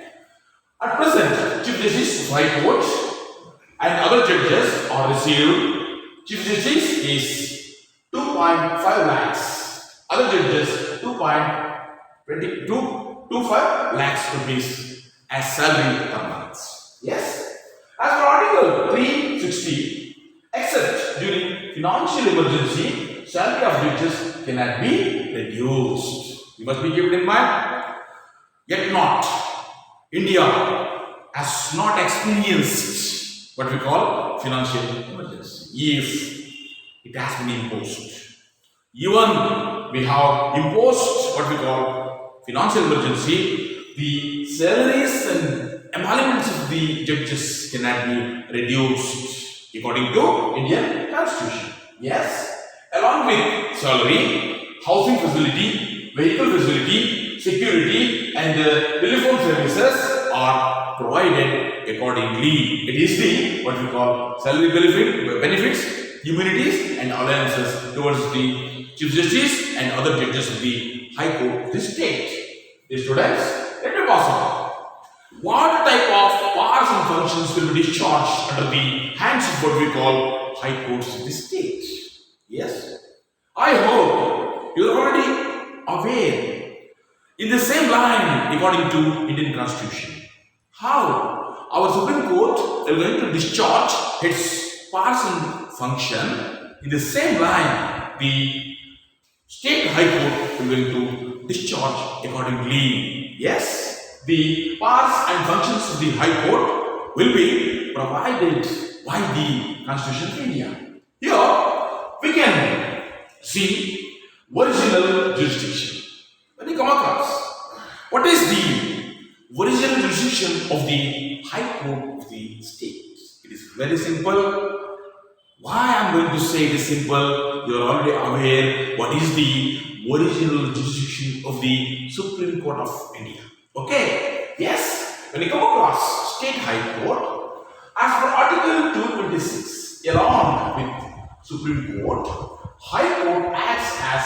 at present, Chief Justice of High Court and other judges are received. Chief Justice is 2.5 lakhs. Other judges 2.25 lakhs rupees as salary per month. Yes. As per Article 360, except during financial emergency, salary of judges cannot be reduced. You must be kept in mind. Yet not. India has not experienced what we call financial emergency. If it has been imposed. Even we have imposed what we call financial emergency, the salaries and emoluments of the judges cannot be reduced according to Indian Constitution. Yes, along with salary, housing facility, vehicle facility, security and telephone services are provided accordingly. It is the what we call salary benefits, immunities and allowances towards the Chief Justice and other judges of the High Court of the state. The students, let me pass on. What type of powers and functions will be discharged under the hands of what we call High Courts of the state? Yes, I hope you are already aware. In the same line, according to Indian Constitution, how our Supreme Court is going to discharge its powers and function. In the same line, the State High Court is going to discharge accordingly. Yes, the powers and functions of the High Court will be provided by the Constitution of India. Here, we can see original jurisdiction. When you come across, what is the original jurisdiction of the High Court of the state? It is very simple. Why I am going to say it is simple? You are already aware what is the original jurisdiction of the Supreme Court of India. Okay? Yes? When you come across State High Court, as per Article 226, along with Supreme Court, High Court acts as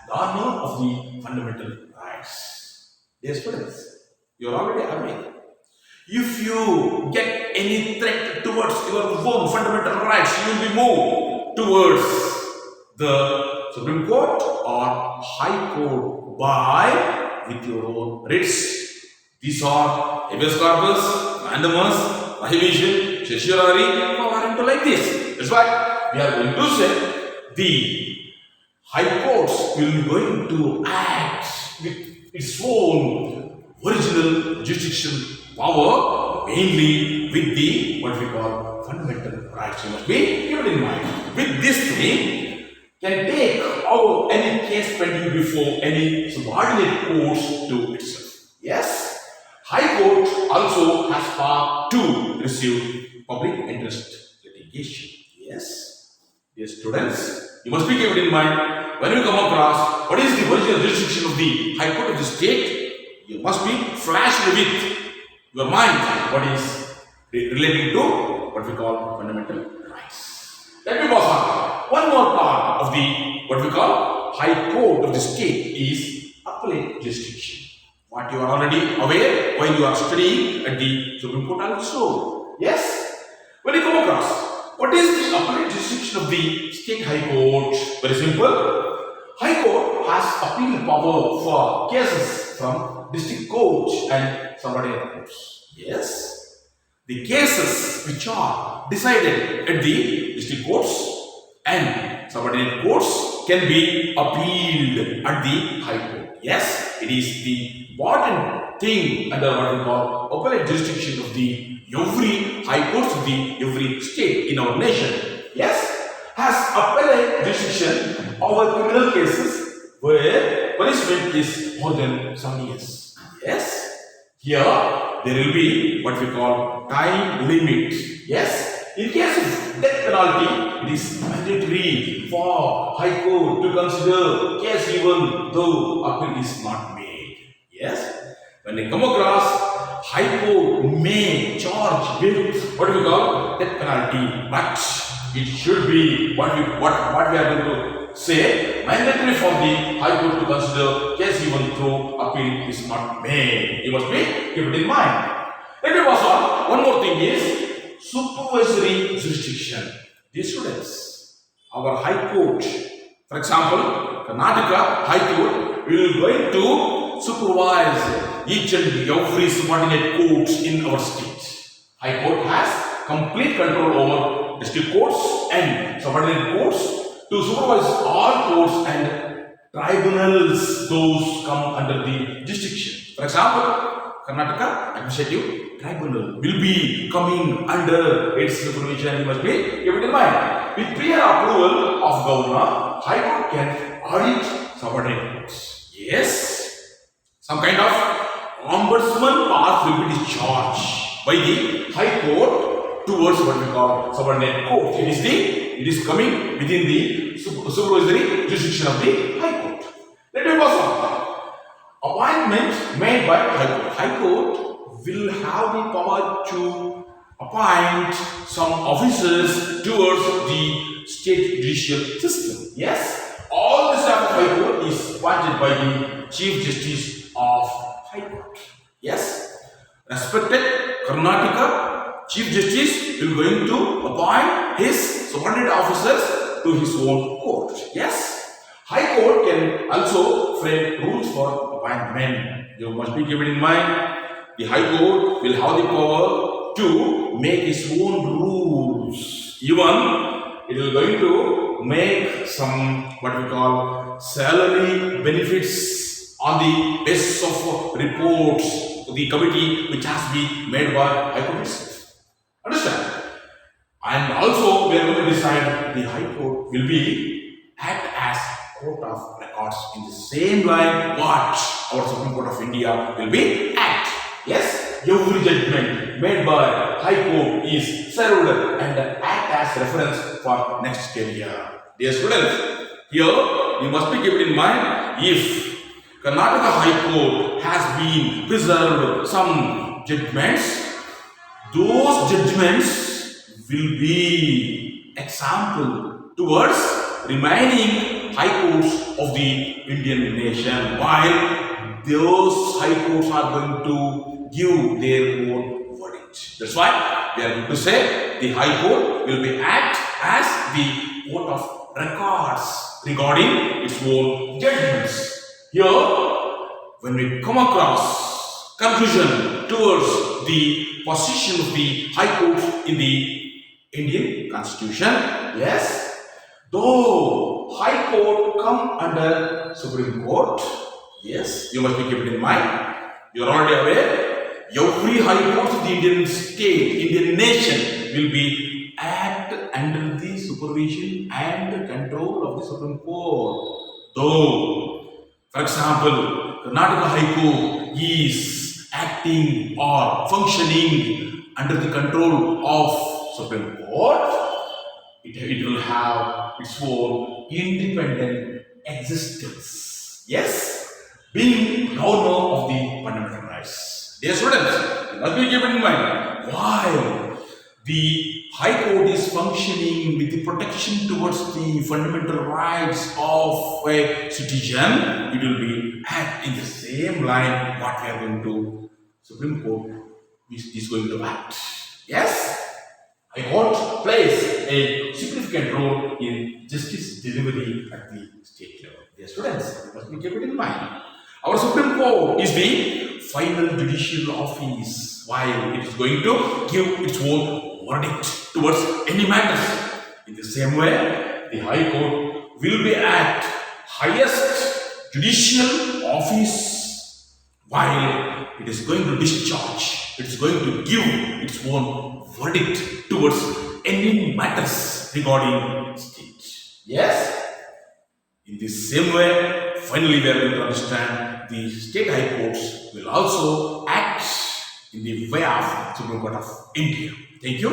governor of the fundamental rights. Dear students, you are already aware. If you get any threat towards your own fundamental rights, you will be moved towards the Supreme Court or High Court by with your own writs. These are habeas corpus, mandamus, prohibition, certiorari, or like this. That's why we are going to say the High Courts will be going to act with its own original jurisdiction power, mainly with the what we call fundamental rights. You must be kept in mind. With this thing, can take out any case pending before any subordinate courts to itself. Yes, High Court also has power to receive public interest litigation. Yes, dear students, you must be kept in mind when you come across what is the original jurisdiction of the High Court of the state. You must be flashed with your mind what is relating to what we call fundamental rights. Let me pass on. One more part of the what we call High Court of the state is appellate jurisdiction. What you are already aware while you are studying at the Supreme Court also. Yes? When you come across what is the appellate jurisdiction of the state High Court? Very simple. High Court has appeal power for cases from district courts and subordinate courts. Yes, the cases which are decided at the district courts and subordinate courts can be appealed at the High Court. Yes, it is the important thing under what we call appellate jurisdiction of the every High Courts of the every state in our nation. Yes, has appellate jurisdiction over criminal cases where punishment is more than some years. Yes, here there will be what we call time limit. Yes, in case of death penalty, it is mandatory for High Court to consider case even though appeal is not made. Yes, when they come across High Court may charge with what we call death penalty, but it should be what we are going to say mandatory for the High Court to consider case even though appeal is not made. You must be keep it in mind. Let me pass on. One more thing is supervisory jurisdiction. Dear students, our High Court, for example, Karnataka High Court will going to supervise each and every subordinate courts in our state. High Court has complete control over district courts and subordinate courts to supervise all courts and tribunals those come under the jurisdiction. For example, Karnataka Administrative Tribunal will be coming under its supervision. You must be keep it in mind. With prior approval of Governor, High Court can audit subordinate courts. Yes, some kind of ombudsman powers will be discharged by the High Court towards what we call subordinate court. It is coming within the supervisory jurisdiction of the High Court. Let me pass on. Appointment made by High Court. High Court will have the power to appoint some officers towards the state judicial system. Yes, all the staff of High Court is appointed by the Chief Justice of High Court. Yes, respected Karnataka Chief Justice will going to appoint his subordinate officers to his own court. Yes, High Court can also frame rules for appointment. You must be kept in mind. The High Court will have the power to make its own rules. Even it is going to make some what we call salary benefits on the basis of reports to the committee which has been made by High Court itself. Understand? And also we are going to decide the High Court will be act as court of records in the same line what our Supreme Court of India will be act. Yes, every judgment made by High Court is served and act as reference for next career. Dear students, here you must be kept in mind if Karnataka High Court has been preserved some judgments, those judgments will be example towards remaining high courts of the Indian nation, while those high courts are going to give their own verdict. That's why we are going to say the high court will be act as the court of records regarding its own judgments. Here, when we come across conclusion towards the position of the high court in the Indian constitution, yes, though high court come under Supreme Court, yes, you must be kept in mind, you are already aware, every high court of the Indian state, Indian nation will be act under the supervision and control of the Supreme Court. Though, for example, Karnataka High Court is acting or functioning under the control of Supreme Court, it will have its own independent existence. Yes, being governor of the fundamental rights. Dear students, you must be kept in mind, while the High Court is functioning with the protection towards the fundamental rights of a citizen, it will be act in the same line what we are going to Supreme Court is going to act. Yes, High Court plays a significant role in justice delivery at the state level. Dear students, you must be kept in mind. Our Supreme Court is the final judicial office, while it is going to give its own verdict towards any matters. In the same way, the High Court will be at highest judicial office, while it is going to discharge, it is going to give its own verdict towards any matters regarding state. Yes? In the same way, finally we are going to understand the state high courts will also act in the way of Supreme Court of India. Thank you.